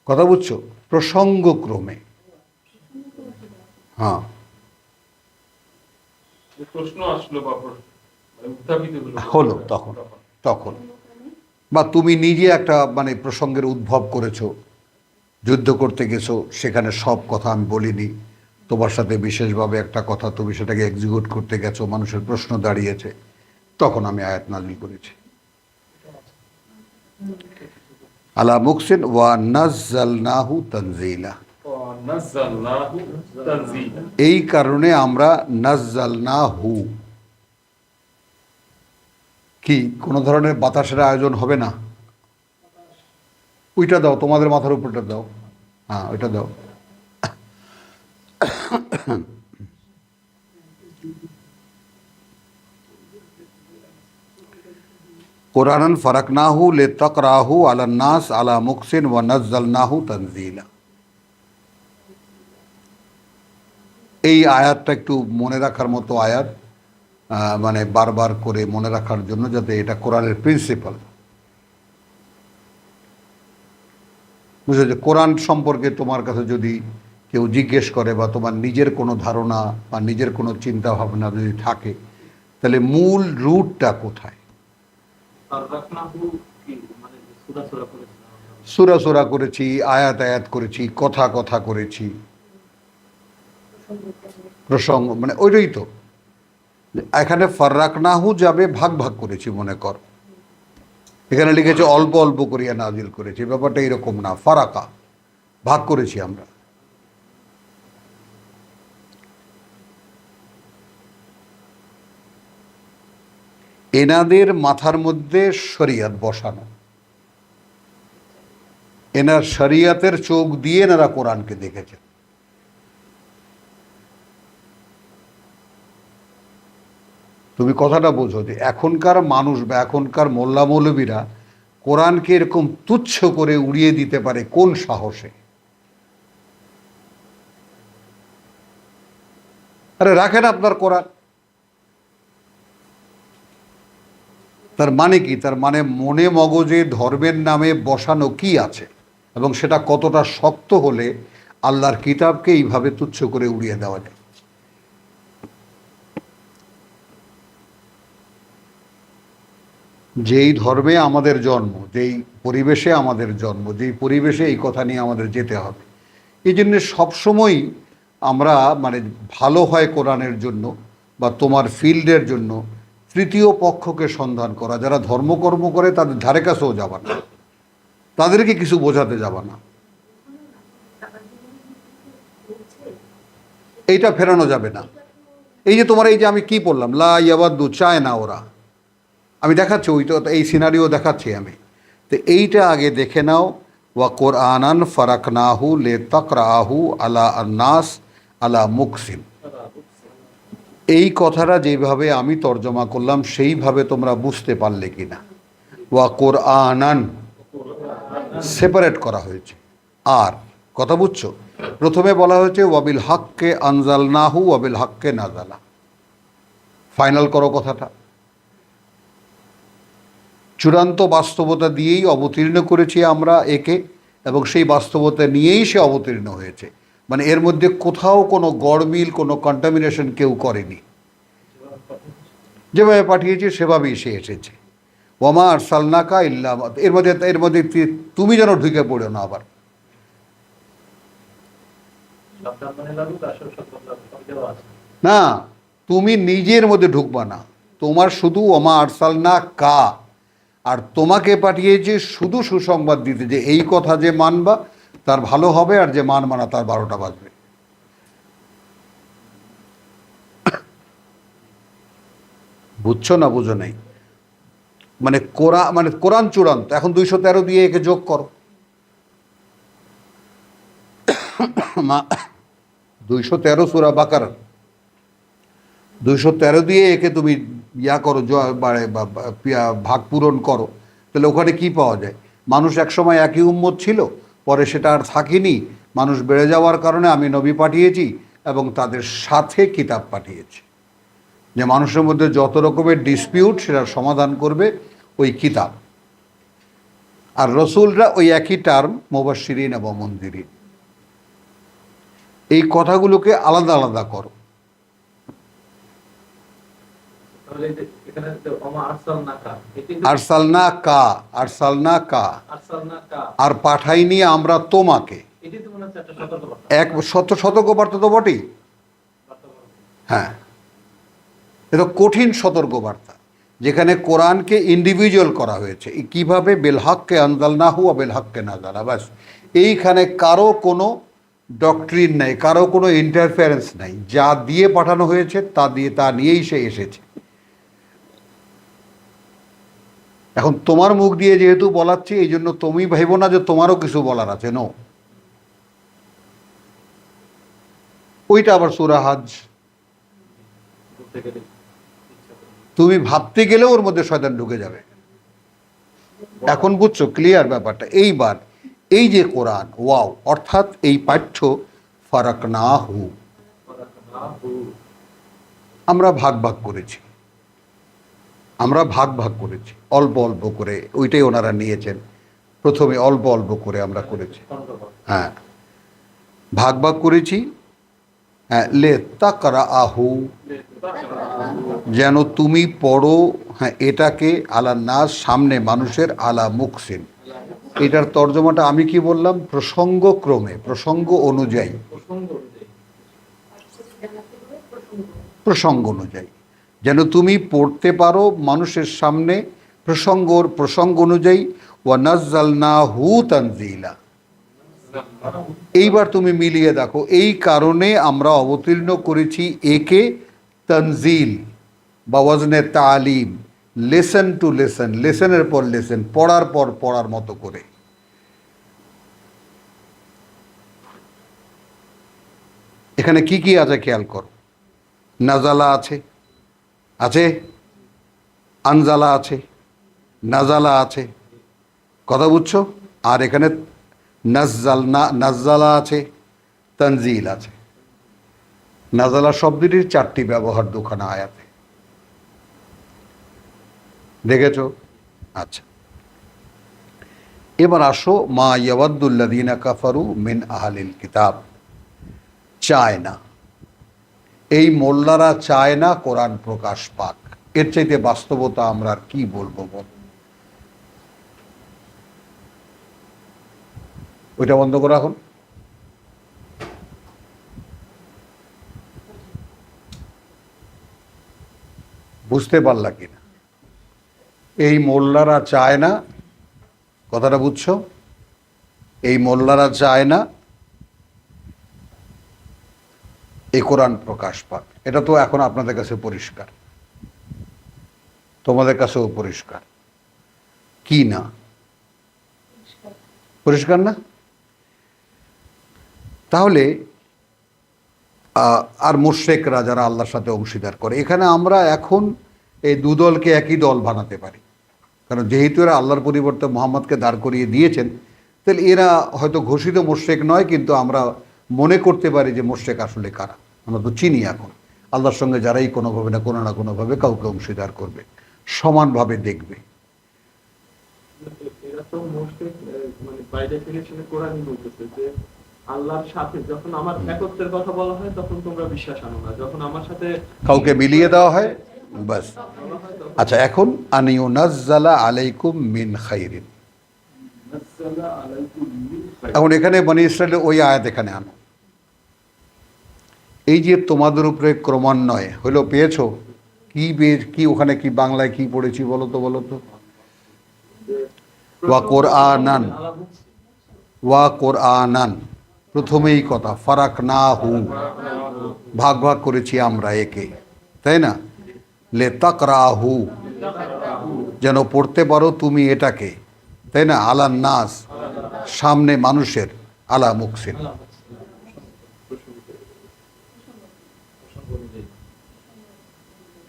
কথা বুঝছো, প্রসঙ্গক্রমে। হ্যাঁ, প্রশ্ন আসলো বা উত্থাপিত হলো তখন তখন বা তুমি নিজে একটা মানে প্রসঙ্গের উদ্ভব করেছো, যুদ্ধ করতে গেছো, সেখানে সব কথা আমি বলিনি, তোমার সাথে বিশেষভাবে একটা কথা, তুমি সেটাকে এক্সিকিউট করতে গেছো, মানুষের প্রশ্ন দাঁড়িয়েছে, তখন আমি আয়াত নাযিল করেছি। আলা মুকসিন ওয়া নাজ্জালনাহু তানজিলা, এই কারণে আমরা নাজ্জালনাহু, কি কোনো ধরনের বাতাসের আয়োজন হবে না? ওইটা দাও, তোমাদের মাথার উপরটা দাও, হ্যাঁ ওইটা দাও। কোরআনান ফারাকনাহু লিতাকরাহু আলান নাস আলা মুকসিন ওয়া নাজ্জালনাহু তানজিলা। এই আয়াতটা একটু মনে রাখার মতো আয়াত, মানে বারবার করে মনে রাখার জন্য, যাতে এটা কোরআনের প্রিন্সিপাল। বুঝলো, যে কোরআন সম্পর্কে তোমার কাছে যদি কেউ জিজ্ঞেস করে বা তোমার নিজের কোনো ধারণা বা নিজের কোনো চিন্তা ভাবনা যদি থাকে, তাহলে মূল রুটটা কোথায়? সূরা সূরা করেছি, আয়াত আয়াত করেছি, কথা কথা করেছি, প্রসঙ্গ, মানে ওইটাই তো। এখানে ফাররাকনাহু যাবে ভাগ ভাগ করেছি মনে কর, এখানে লিখেছে অল্প অল্প করিয়া নাজিল করেছি, ব্যাপারটা এরকম না, ফারাকা, ভাগ করেছি আমরা। এনাদের মাথার মধ্যে শরিয়ত বসানো, এনার শরিয়তের চোখ দিয়ে এনারা কোরআনকে দেখেছেন। তুমি কথাটা বোঝো যে এখনকার মানুষ বা এখনকার মোল্লা মৌলবীরা কোরআনকে এরকম তুচ্ছ করে উড়িয়ে দিতে পারে কোন সাহসে? আরে রাখেন আপনার কোরআন, তার মানে কি? তার মানে মনে মগজে ধর্মের নামে বসানো কি আছে, এবং সেটা কতটা শক্ত হলে আল্লাহর কিতাবকে এইভাবে তুচ্ছ করে উড়িয়ে দেওয়া যায়। যেই ধর্মে আমাদের জন্ম, যেই পরিবেশে আমাদের জন্ম, যেই পরিবেশে এই কথা নিয়ে আমাদের যেতে হবে, এই জন্য সবসময়ই আমরা মানে ভালো হয় কোরআনের জন্য বা তোমার ফিল্ডের জন্য তৃতীয় পক্ষকে সন্ধান করা, যারা ধর্মকর্ম করে তাদের ধারে কাছেও যাবা না, তাদেরকে কিছু বোঝাতে যাবা না। এইটা ফেরানো যাবে না। এই যে তোমার এই যে আমি কি বললাম, লা ইয়াবাদ্দু, চায় না ওরা, আমি দেখাচ্ছি, ওই তো এই সিনারিও দেখাচ্ছি আমি, তো এইটা আগে দেখে নাও। ওয়া কোরআনান ফারাকনাহু লিতাকরাহু আলা আন্নাস আলা মুকসিন, এই কথাটা যেভাবে আমি তর্জমা করলাম সেইভাবে তোমরা বুঝতে পারলে কিনা? ওয়া কোরআনান সেপারেট করা হয়েছে। আর কথা বুঝছো, প্রথমে বলা হয়েছে ওয়াবিল হাক্কে আনজালনাহু ওয়াবিল হাক্কে নাজালা, ফাইনাল করো কথাটা। চূড়ান্ত বাস্তবতা দিয়েই অবতীর্ণ করেছি আমরা একে, এবং সেই বাস্তবতা নিয়েই সে অবতীর্ণ হয়েছে, মানে এর মধ্যে কোথাও কোনো গড়মিল, কোনো কন্টামিনেশন কেউ করেনি। যেভাবে পাঠিয়েছি সেভাবেই সে এসেছে। ওয়ামা আরসালনাকা ইল্লা, এর মধ্যে তুমি যেন ঢুকে পড়ো না আবার। না, তুমি নিজের মধ্যে ঢুকবা না, তোমার শুধু ওমা আরসালনা কা, আর তোমাকে পাঠিয়েছি শুধু সুসংবাদ দিতে যে এই কথা যে মানবা তার ভালো হবে, আর যে মানবা না তার 12টা বাজবে। বুঝছো না বুঝো নাই? মানে কোরআন চূড়ান্ত। এখন 213 দিয়ে একে যোগ করো। 213 সূরা বাকারা, 213 দিয়ে একে তুমি করো, ভাগ পূরণ করো, তাহলে ওখানে কি পাওয়া যায়? মানুষ একসময় একই উম্মত ছিল, পরে সেটা আর থাকেনি। মানুষ বেড়ে যাওয়ার কারণে আমি নবী পাঠিয়েছি এবং তাদের সাথে কিতাব পাঠিয়েছি, যে মানুষের মধ্যে যত রকমের ডিসপিউট সেটার সমাধান করবে ওই কিতাব। আর রসুলরা ওই একই টার্ম, মুবাশশিরিন এবং মুনযিরিন। এই কথাগুলোকে আলাদা আলাদা করো। তাহলে এই যে এখানে যে ওমা আরসালনাকা, আরসালনা কা, আরসালনাকা, আর পাঠাইনি আমরা তোমাকে। এটি তো মনে হচ্ছে একটা সতর্কবার্তা। এক সতর্কবার্তা তো বটেই। হ্যাঁ, এটা কঠিন সতর্কবার্তা, যেখানে কোরআনকে ইন্ডিভিজুয়াল করা হয়েছে। কিভাবে? বেলহাক্কে আনজালনাহু ওয়া বেলহাক্কে নাযালা। বাস, এইখানে কারো কোনো ডক্ট্রিন নাই, কারো কোনো ইন্টারফারেন্স নাই। যা দিয়ে পাঠানো হয়েছে তা নিয়েই সে এসেছে। এখন তোমার মুখ দিয়ে যেহেতু বলাচ্ছি, এই জন্য তুমি ভাইবো না যে তোমারও কিছু বলার আছে। নো, ওইটা আবার সূরা হজ। তুমি ভাবতে গেলেও ওর মধ্যে শয়তান ঢুকে যাবে। এখন বুঝছো ক্লিয়ার ব্যাপারটা? এইবার এই যে কোরআন, ওয়াও, অর্থাৎ এই পাঠ্য ফারাকনাহু, আমরা ভাগ ভাগ করেছি, আমরা ভাগ ভাগ করেছি অল্প অল্প করে। ওইটাই ওনারা নিয়েছেন, প্রথমে অল্প অল্প করে আমরা করেছি। হ্যাঁ, ভাগ ভাগ করেছি। হ্যাঁ, লে তাকরাহু, যেন তুমি পড়ো। হ্যাঁ, এটাকে আলা নাস, সামনে মানুষের, আলা মুকসিন। এটার তর্জমাটা আমি কি বললাম? প্রসঙ্গক্রমে, প্রসঙ্গ অনুযায়ী, প্রসঙ্গ অনুযায়ী, যেন তুমি পড়তে পারো মানুষের সামনে প্রসঙ্গ অনুযায়ী। ওয়া নাযালনাহু তানজিলা। এইবার তুমি মিলিয়ে দেখো, এই কারণে আমরা অবতীর্ণ করেছি একে তানজিল বা ওয়াজনে তালিম, লেসন টু লেসন, লেসনের পর লেসন, পড়ার পর পড়ার মতো করে। এখানে কি কি আছে খেয়াল করো। নাজালা আছে, আছে, আনজালা আছে, নাজালা আছে, কথা বুঝছো? আর এখানে নাজ্জালা আছে, তানজিল আছে। নাজালা শব্দটির 4টি ব্যবহার 2খানা আয়াতে, দেখেছো? আচ্ছা, এবার আসো, মা ইয়াওয়াদ্দুল্লাযীনা কাফারু মিন আহলিল কিতাব। চায় না, এই মোল্লারা চায় না কোরআন প্রকাশ পাক। এর চাইতে বাস্তবতা আমরা আর কি বলবো বল? ওইটা বন্ধ করো এখন। বুঝতে পারলা কিনা? এই মোল্লারা চায় না, কথাটা বুঝছো? এই মোল্লারা চায় না এই কোরআন প্রকাশ পাক। এটা তো এখন আপনাদের কাছে পরিষ্কার, তোমাদের কাছেও পরিষ্কার, কি না? পরিষ্কার না? তাহলে আর মুশরিকরা যারা আল্লাহর সাথে অংশীদার করে, এখানে আমরা এখন এই দুদলকে একই দল বানাতে পারি। কারণ যেহেতু এরা আল্লাহর পরিবর্তে মুহাম্মদকে দাঁড় করিয়ে দিয়েছেন, তাহলে এরা হয়তো ঘোষিত মুশরিক নয়, কিন্তু আমরা মনে করতে পারি যে মুশরিক আসলে কারা। আমরা তো চিনি এখন আল্লাহর সঙ্গে যারাই কোনোভাবে না কোনোভাবে কাউকে অংশীদার করবে, সমানভাবে দেখবে। এরা তো মুশরিক, মানে বাই ডেফিনিশনে কোরআনই বলতেছে যে আল্লাহর সাথে যখন আমার একত্বের কথা বলা হয় তখন তোমরা বিশ্বাস আনো না, যখন আমার সাথে কাউকে মিলিয়ে দেওয়া হয় বাস। আচ্ছা, এখন আনিউনাজ্জালা আলাইকুম মিন খাইরিন, এখন এখানে বনি ইসরায়েলের ওই আয়াত এখানে আনো। এই যে তোমাদের উপরে ক্রমান্বয়ে হলো, পেয়েছো কি? কি ওখানে কি বাংলায় কি পড়েছি বলো তো? ওয়া কোরআনান, ওয়া কোরআনান, প্রথমেই কথা ফারাক না হু, ভাগ ভাগ করেছি আমরা একে, তাই না? লে তাকরাহু, যেন পড়তে পারো তুমি এটাকে, তাই না? আলান নাস, সামনে মানুষের, আলা মুকসিন।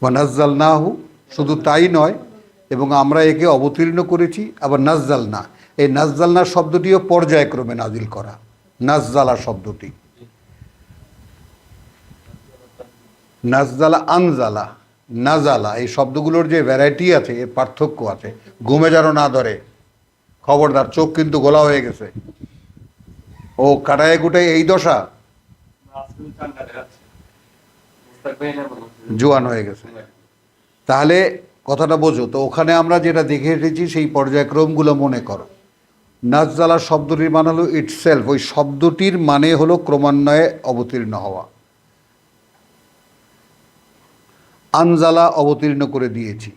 বা নাজ্জালনাহু, শুধু তাই নয়, এবং আমরা একে অবতীর্ণ করেছি। আবার নাজ্জালনা, এই নাজ্জালনা শব্দটিও পর্যায়ক্রমে নাজিল করা। নাজ্জালা শব্দটি, নাজ্জালা, আনজালা, নাজালা, এই শব্দগুলোর যে ভ্যারাইটি আছে, এর পার্থক্য আছে। ঘুমে যেন না ধরে, খবরদার, চোখ কিন্তু গোলা হয়ে গেছে। ও কাটায় কুটায় এই দশা, জোয়ান হয়ে গেছে। তাহলে কথাটা বোঝো তো, ওখানে আমরা যেটা দেখে এসেছি সেই পর্যায়ক্রমগুলো মনে করো। নাজ্জালা শব্দটির মানে হলো ইটসেলফ, ওই শব্দটির মানে হলো ক্রমান্বয়ে অবতীর্ণ হওয়া। আনজালা, অবতীর্ণ করে দিয়েছি।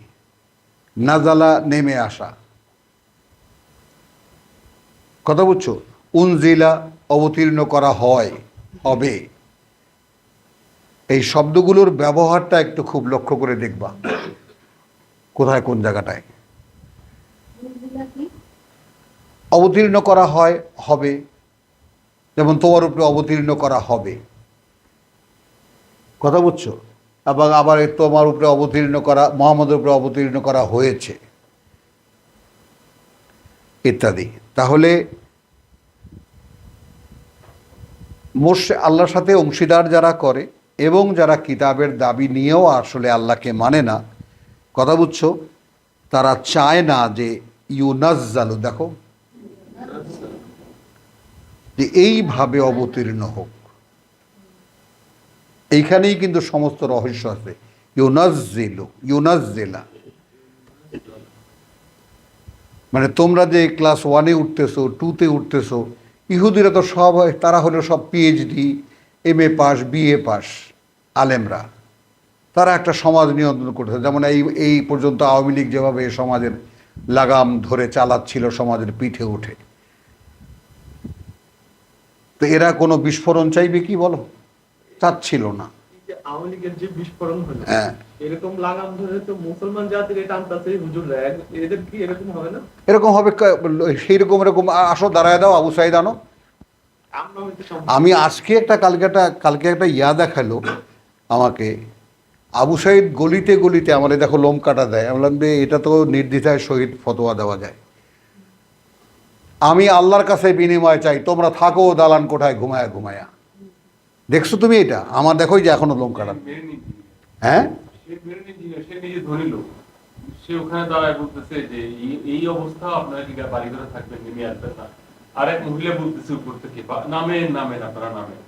নাজালা, নেমে আসা। কথা বুঝছো? উনজিলা, অবতীর্ণ করা হয়, হবে। এই শব্দগুলোর ব্যবহারটা একটু খুব লক্ষ্য করে দেখবা, কোথায় কোন জায়গাটায় অবতীর্ণ করা হয়, হবে। যেমন তোমার উপরে অবতীর্ণ করা হবে, কথা বুঝছো? এবং আবার তোমার উপরে অবতীর্ণ করা, মুহাম্মদের উপরে অবতীর্ণ করা হয়েছে, ইত্যাদি। তাহলে আল্লাহর সাথে অংশীদার যারা করে এবং যারা কিতাবের দাবি নিয়েও আসলে আল্লাহকে মানে না, কথা বুঝছো, তারা চায় না যে ইউনাজ্জালু, দেখো, যে এইভাবে অবতীর্ণ হোক। এইখানেই কিন্তু সমস্ত রহস্য আছে। ইউনাজ্জিলু, ইউনাজ্জিলা, মানে তোমরা যে ক্লাস 1-এ উঠতেছো, 2-তে উঠতেছো, ইহুদিরা তো সব, তারা হলো সব PhD, MA pass, BA pass আলেমরা। তারা একটা সমাজ নিয়ন্ত্রণ করতেছে। যেমন এই পর্যন্ত আওয়ামী লীগ যেভাবে এই সমাজের লাগাম ধরে চালাচ্ছিল সমাজের পিঠে উঠে, তো এরা কোনো বিস্ফোরণ চাইবে কি বলো? চাচ্ছিল না। আওয়ামী লীগের যে বিস্ফোরণ হলো, হ্যাঁ, এরকম লাগাম ধরে তো মুসলমান জাতির এটা আনতাছে হুজুররা, এদের কি এরকম হবে না? এরকম হবে, সেই রকম এরকম। আসো, দাঁড়ায় দাও, আবু সাইদ আনো। আমরা হইতে আমি আজকে কালকে একটা ইয়া দেখালো আমাকে, আবু সাইদ গলিতে গলিতে আমার দেখো লোম কাটা দেয়। আমি বললাম যে এটা তো নির্দ্বিধায় শহীদ ফতোয়া দেওয়া যায়। আমি আল্লাহর কাছে বিনিময় চাই, তোমরা থাকো দালান কোঠায় ঘুমায়া ঘুমায়া। দেখছো তুমি এটা? আমার দেখো যে এখনো লোম কাটা। হ্যাঁ, সে নিজে ধনী লোক, সে ওখানে দাঁড়ায় বলতেছে যে এই অবস্থা, আপনারা কি বাড়ি ঘরে থাকবেন, নেমে আসবেন না। আর এক মহিলা বলতেছে উপর থেকে, নামেন নামেন, আপনারা নামেন।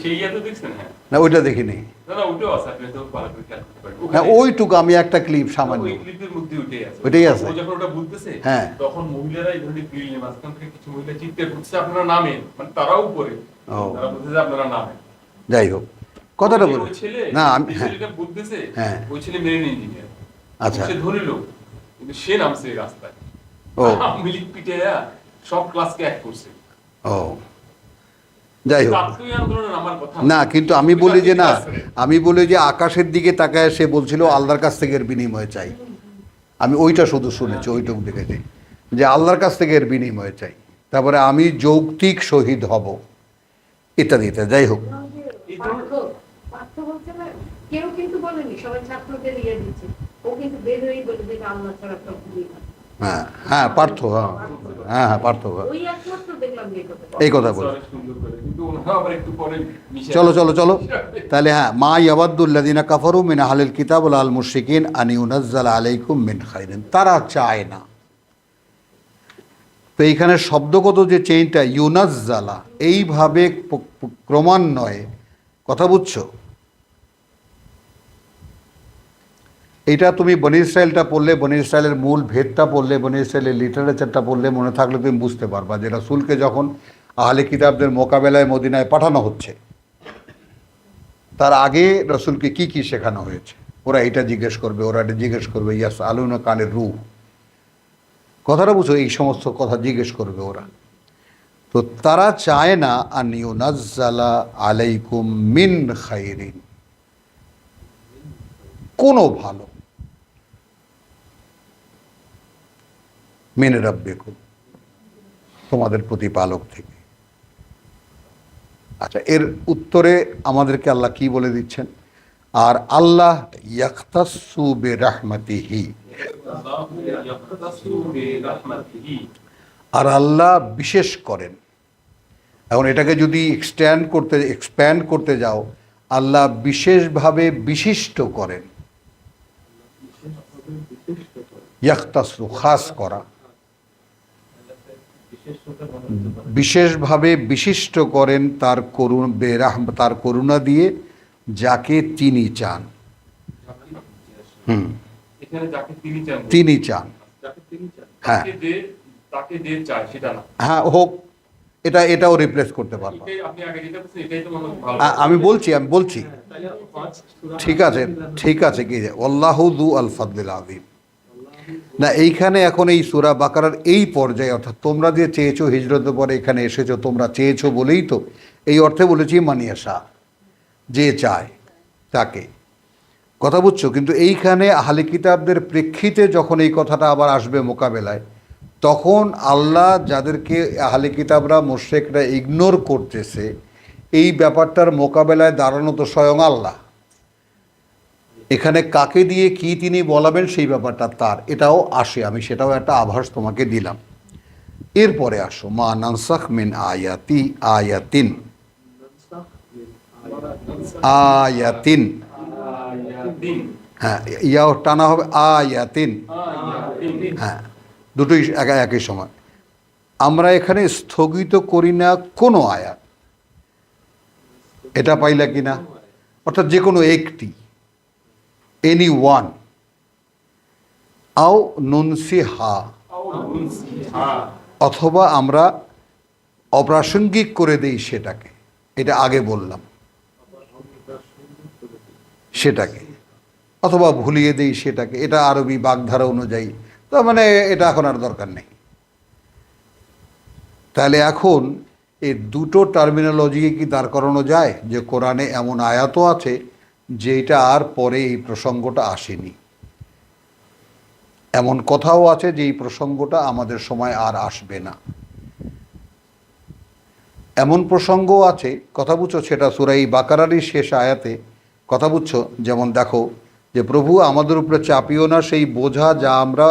সেই ইয়া তো দেখছেন? হ্যাঁ, না ওইটা দেখিনি। না না, ওইটাও আছে, আপনি তো ভালো করে খেয়াল করতে পারেন। হ্যাঁ, ওইটুকু আমি একটা ক্লিপ সামান্য, ওই ক্লিপের মধ্যে ওইটাই আছে। ওইটাই আছে। ও যখন ওটা বলতেছে, হ্যাঁ, তখন মহিলারা এই ধরনের গ্রিল মাঝখান থেকে কিছু মহিলা চিৎকার করছে, আপনারা নামেন, মানে তারাও উপরে, তারা বলতেছে আপনারা নামেন। যাই হোক, কথাটা বলি ওই ছেলে, না আমি, ওই হ্যাঁ, ছেলেটা বলতেছে, হ্যাঁ, ওই ছেলে মেরিন ইঞ্জিনিয়ার, আচ্ছা, সে ধনী লোক, কিন্তু সে নামছে এই রাস্তায়। ও মিলিক পিটে সব ক্লাসকে এক করছে। ও যাই হোক, ছাত্রী আন্দোলনের আমার কথা না, কিন্তু আমি বলি যে না, আমি বলি যে আকাশের দিকে তাকায় সে বলছিল আল্লাহর কাছ থেকে এর বিনিময় চাই। আমি ওইটা শুধু শুনেছি, ওইটুকু দেখেছি যে আল্লাহর কাছ থেকে এর বিনিময় চাই, তারপরে আমি যৌক্তিক শহীদ হব, ইত্যাদি ইত্যাদি। যাই হোক, পার্থ বলছে না, কেউ কিন্তু বলেনি, সবাই ছাত্রদের ইয়ে দিচ্ছে। ও কিন্তু বের হয়েই বলে যে আল্লাহ ছাড়া তো ভুলি না। হ্যাঁ হ্যাঁ, পার্থ, হ্যাঁ হ্যাঁ হ্যাঁ, পার্থ, ওই একমাত্র দেখলাম যে কথা। এই কথা বলে। অনেক সুন্দর করে, কিন্তু ওনারা আবার একটু পরে মিশে চলো চলো চলো, তাহলে হ্যাঁ, মা ইয়াবাদুল্লাযিনা কাফারু মিন আহলিল কিতাব ওয়াল মুশরিকিন আন ইউনাজ্জালা আলাইকুম মিন খাইরিন, তারা চায় না। তো এইখানে শব্দগত যে চেইনটা, ইউনাজ্জালা, এইভাবে ক্রমান্বয়ে, কথা বুঝছো? এটা তুমি বনি ইসরায়েলটা পড়লে, বনি ইসরায়েলের মূল ভেদটা পড়লে, বনি ইসরায়েলের লিটারেচারটা পড়লে মনে থাকলে তুমি বুঝতে পারবা যে রাসূলকে যখন আহলে কিতাবদের মোকাবেলায় মদিনায় পাঠানো হচ্ছে, তার আগে রাসূলকে কি কি শেখানো হয়েছে। ওরা এটা জিজ্ঞেস করবে, ওরা এটা জিজ্ঞেস করবে, ইয়াস আলুনা কানের রূহ, কথাটা বুঝো, এই সমস্ত কথা জিজ্ঞেস করবে ওরা। তো তারা চায় না আন ইউনাজ্জালা আলাইকুম মিন খাইরিন, কোনো ভালো, মিন রাব্বিকুম, তোমাদের প্রতিপালক থেকে। আচ্ছা, এর উত্তরে আমাদেরকে আল্লাহ কি বলে দিচ্ছেন? আর আল্লাহ ইয়াখতাসু বিরাহমাতিহি, আর আল্লাহ বিশেষ করেন। এখন এটাকে যদি এক্সপ্যান্ড করতে যাও, আল্লাহ বিশেষভাবে বিশিষ্ট করেন। ইয়াখতাসু, খাস করা, বিশেষভাবে বিশিষ্ট করেন তার তার করুণা দিয়ে যাকে তিনি চান। এখানে যাকে তিনি চান, তিনি চান, হ্যাঁ তাকে যে চায় সেটা না। হ্যাঁ, হোক, এটাও রিপ্লেস করতে পারবো। আপনি আগে যেটা বলছেন এটাই তো মনে হয় ভালো। আমি বলছি ঠিক আছে কি আল্লাহু যু আল ফাদলিল আযীম। না, এইখানে এখন এই সূরা বাকারার এই পর্যায়ে, অর্থাৎ তোমরা যে চেয়েছো হিজরতের পরে এখানে এসেছো, তোমরা চেয়েছো বলেই তো এই অর্থে বলেছি মানিয়াশা, যে চায় তাকে। কথা বুঝছো? কিন্তু এইখানে আহলে কিতাবদের প্রেক্ষিতে যখন এই কথাটা আবার আসবে মোকাবেলায়, তখন আল্লাহ যাদেরকে আহলে কিতাবরা মুশরিকরা ইগনোর করতেছে, এই ব্যাপারটার মোকাবেলায় দাঁড়ানো তো স্বয়ং আল্লাহ। এখানে কাকে দিয়ে কি তিনি বলাবেন সেই ব্যাপারটা তার, এটাও আসে, আমি সেটাও একটা আভাস তোমাকে দিলাম। এরপরে আসো, মা নানসাখ মিন আয়াতিন, হ্যাঁ, ইয়াও টানা হবে আয়াতিন, হ্যাঁ, দুটোই একই সময়। আমরা এখানে স্থগিত করি না কোনো আয়াত, এটা পাইলা কিনা? অর্থাৎ যে কোনো একটি, এনি ওয়ান, আও নুনসিহা, অথবা আমরা অপ্রাসঙ্গিক করে দেই সেটাকে, এটা আগে বললাম, সেটাকে, অথবা ভুলিয়ে দেই সেটাকে, এটা আরবি বাগধারা অনুযায়ী, তার মানে এটা এখন আর দরকার নেই। তাহলে এখন এই দুটো টার্মিনোলজিকে কি দাঁড় করানো যায় যে কোরআনে এমন আয়াতও আছে যেটা আর পরে এই প্রসঙ্গটা আসেনি, এমন কথাও আছে যে এই প্রসঙ্গটা আমাদের সময় আর আসবে না, এমন প্রসঙ্গও আছে। কথা বুঝছো? সেটা সূরা বাকারারই শেষ আয়াতে, কথা বুঝছো? যেমন দেখো যে প্রভু আমাদের উপরে চাপিও না সেই বোঝা যা আমরা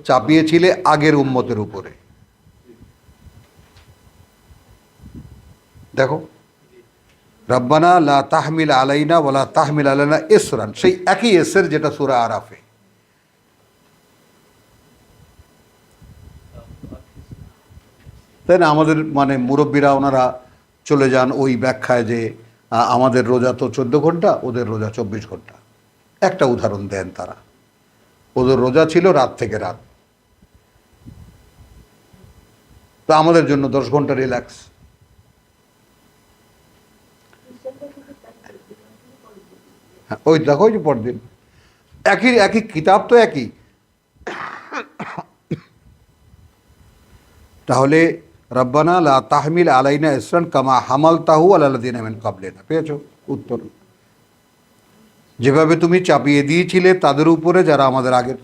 চাপিয়েছিলে আগের উম্মতের উপরে। দেখো, রব্বানা লা তাহমিল আলাইনা ওয়ালা তাহমিল আলাইনা ইসরান, সেই একই এসের যেটা সূরা আরাফে। তাই না? আমাদের মানে মুরব্বীরা ওনারা চলে যান ওই ব্যাখ্যায় যে আমাদের রোজা তো 14 ঘন্টা, ওদের রোজা 24 ঘন্টা। একটা উদাহরণ দেন তারা, ওদের রোজা ছিল রাত থেকে রাত, তো আমাদের জন্য 10 ঘন্টা রিল্যাক্স। হ্যাঁ, ওই দেখো, ওই যে পরদিন একই কিতাব তো একই। তাহলে রব্বানা লা তাহমিল আলাইনা ইসরান কামা হামালতাহু আলাল্লাযিনা মিন ক্বাবলিনা, পেয়েছো উত্তর? যেভাবে তুমি চাপিয়ে দিয়েছিলে তাদের উপরে যারা আমাদের আগের।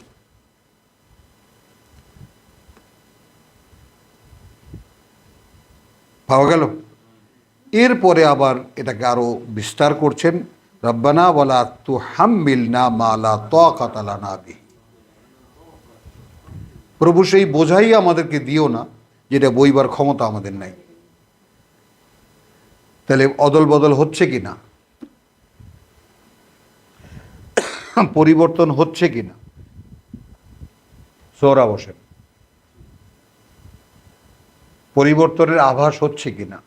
পাওয়া গেল? এরপরে আবার এটাকে আরো বিস্তার করছেন, রব্বানা ওয়ালা তুহাম্মিলনা মা লা তাকাতা লানা বিহি, প্রভু সেই বোঝাই আমাদেরকে দিও না যেটা বইবার ক্ষমতা আমাদের নাই। তাহলে অদল বদল হচ্ছে কি না, পরিবর্তন হচ্ছে কি না? সোহরা বসেন, পরিবর্তনের আভাস হচ্ছে কি না?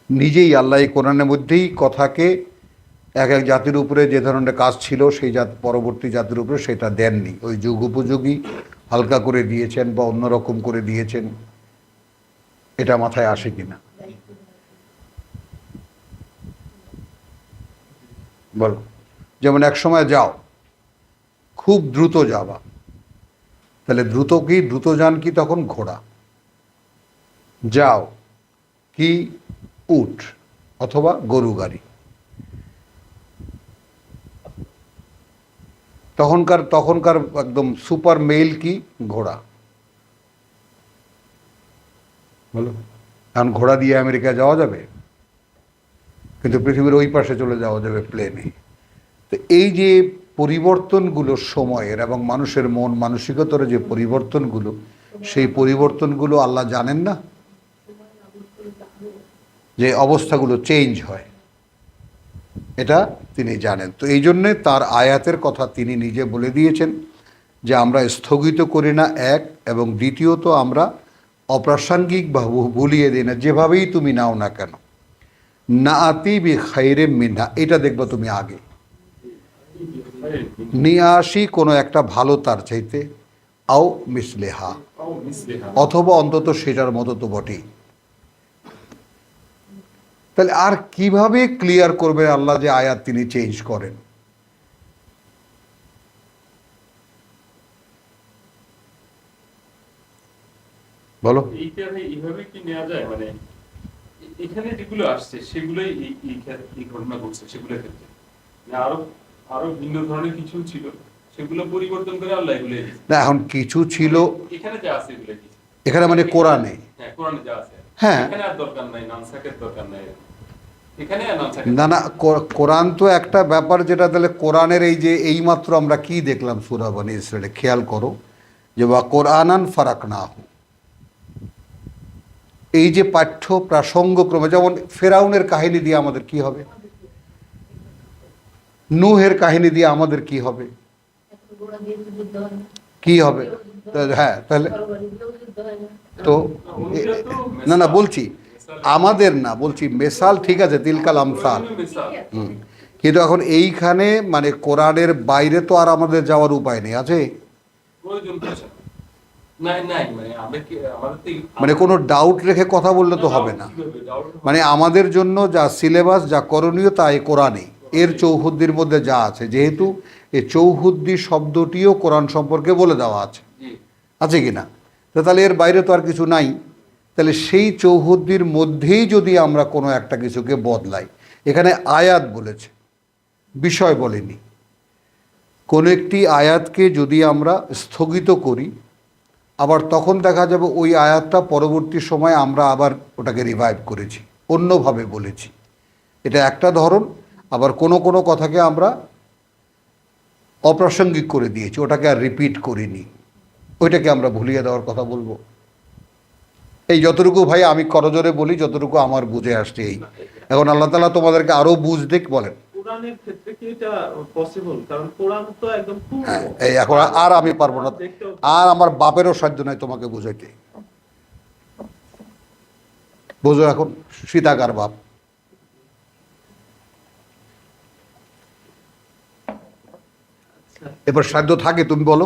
নিজেই আল্লাহ এই কোরআনের মধ্যেই কথাকে এক এক জাতির উপরে যে ধরনের কাজ ছিল সেই পরবর্তী জাতির উপরে সেটা দেননি, ওই যুগ উপযোগী হালকা করে দিয়েছেন বা অন্যরকম করে দিয়েছেন। এটা মাথায় আসে কিনা বলো? যেমন এক সময় যাও, খুব দ্রুত যাবা, তাহলে দ্রুত কি, দ্রুতযান কি তখন ঘোড়া, যাও কি উট অথবা গরু গাড়ি। তখনকার একদম সুপার মেইল কি ঘোড়া। বলো, এখন ঘোড়া দিয়ে আমেরিকা যাওয়া যাবে, কিন্তু পৃথিবীর ওই পাশে চলে যাওয়া যাবে প্লেনে। তো এই যে পরিবর্তনগুলো সময়ের এবং মানুষের মন মানসিকতার যে পরিবর্তনগুলো, সেই পরিবর্তনগুলো আল্লাহ জানেন না, যে অবস্থাগুলো চেঞ্জ হয়, এটা তিনি জানেন। তো এই জন্যে তার আয়াতের কথা তিনি নিজে বলে দিয়েছেন যে আমরা স্থগিত করি না, এক, এবং দ্বিতীয়ত আমরা অপ্রাসঙ্গিক বা ভুলিয়ে দিই না, যেভাবেই তুমি নাও না কেন। না আতি বি খাইরে মিনহা, এটা দেখবো তুমি আগে নিয়ে আসি কোনো একটা ভালো তার চাইতে, আও মিসলেহা, অথবা অন্তত সেটার মতো তো বটেই। তাহলে আর কিভাবে ক্লিয়ার করবে আল্লাহ যে আয়াত তিনি চেঞ্জ করেন? বলো। এইটা ভাই এইভাবে কি নেওয়া যায়, মানে এখানে যেগুলো আসছে সেগুলোই এই ঘটনা ঘটছে, সেগুলোর ক্ষেত্রে আরো আরো ভিন্ন ধরনের কিছু ছিল, সেগুলো পরিবর্তন করে আল্লাহ এগুলো না, এখন কিছু ছিল এখানে যা আছে এগুলো কি, এখানে মানে কোরআনে, হ্যাঁ কোরআনে যা আছে, হ্যাঁ, এখানে আর দরকার নাই, নানসাকের দরকার নাই এখানে, আর নানসাকের না না, কোরআন তো একটা ব্যাপার, যেটা তাহলে কোরআনের এই যে এইমাত্র আমরা কি দেখলাম সূরা বনী ইসরাঈলে, খেয়াল করো যে বা কোরআনান ফারাকনাহু, এই যে পাঠ্য প্রাসঙ্গক্রমে, যেমন ফেরাউনের কাহিনী দিয়ে আমাদের কি হবে, নূহের কাহিনী দিয়ে আমাদের কি হবে, এখন ঘোড়া দিয়ে তো যুদ্ধ হয় না, কি হবে? হ্যাঁ, তাহলে তরবারি দিয়েও যুদ্ধ হয় না। তো না না বলছি আমাদের না, বলছি মেসাল, ঠিক আছে, তিলকাল আমসাল, কিন্তু এখন এইখানে মানে কোরআনের বাইরে তো আর আমাদের যাওয়ার উপায় নেই, আছে? মানে কোনো ডাউট রেখে কথা বললে তো হবে না। মানে আমাদের জন্য যা সিলেবাস, যা করণীয়, তা এই কোরআনে, এর চৌহদ্দির মধ্যে যা আছে, যেহেতু এই চৌহদ্দি শব্দটিও কোরআন সম্পর্কে বলে দেওয়া আছে, আছে কি না? তো তাহলে এর বাইরে তো আর কিছু নাই। তাহলে সেই চৌহদ্দির মধ্যেই যদি আমরা কোনো একটা কিছুকে বদলাই, এখানে আয়াত বলেছে, বিষয় বলেনি। কোনো একটি আয়াতকে যদি আমরা স্থগিত করি, আবার তখন দেখা যাবে ওই আয়াতটা পরবর্তী সময় আমরা আবার ওটাকে রিভাইভ করেছি, অন্যভাবে বলেছি, এটা একটা ধরন। আবার কোনো কোনো কথাকে আমরা অপ্রাসঙ্গিক করে দিয়েছি, ওটাকে আর রিপিট করিনি, ওইটাকে আমরা ভুলিয়ে দেওয়ার কথা বলবো। এই যতটুকু ভাই আমি করজোরে বলি, যতটুকু আমার বুঝে আসছে এই। এখন আল্লাহ তাআলা তোমাদেরকে আরো বুঝ দেখ বলেন। কোরআনের ক্ষেত্রে কি এটা পসিবল? কারণ কোরআন তো একদম পূর্ণ। হ্যাঁ, এই এখন আর আমি পারবো না, আর আমার বাপেরও সাধ্য নাই তোমাকে বুঝাইতে। বোঝো এখন সীতাকার বাপ। এবার সাধ্য থাকে, তুমি বলো।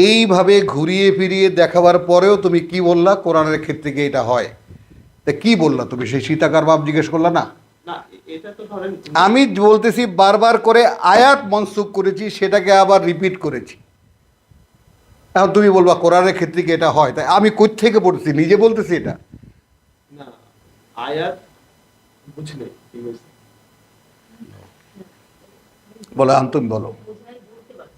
এইভাবে ঘুরিয়ে ফিরিয়ে দেখাবার পরেও তুমি কি বললা, কোরআনের ক্ষেত্রে কি এটা হয়? তা কি বললা তুমি? সেই সীতাকার বাপ জিজ্ঞেস করলা না? না, এটা তো ধরেন আমি বলতেছি বারবার করে আয়াত মনসুখ করেছি, সেটাকে আবার রিপিট করেছি। এখন তুমি বলবা কোরআনের ক্ষেত্রে কি এটা হয়? তাই আমি কই থেকে পড়ছি, নিজে বলতেছি এটা। না, আয়াত বুঝলে কি বলছি? বলো, তুমি বলো। বোঝাই বলতে পারছে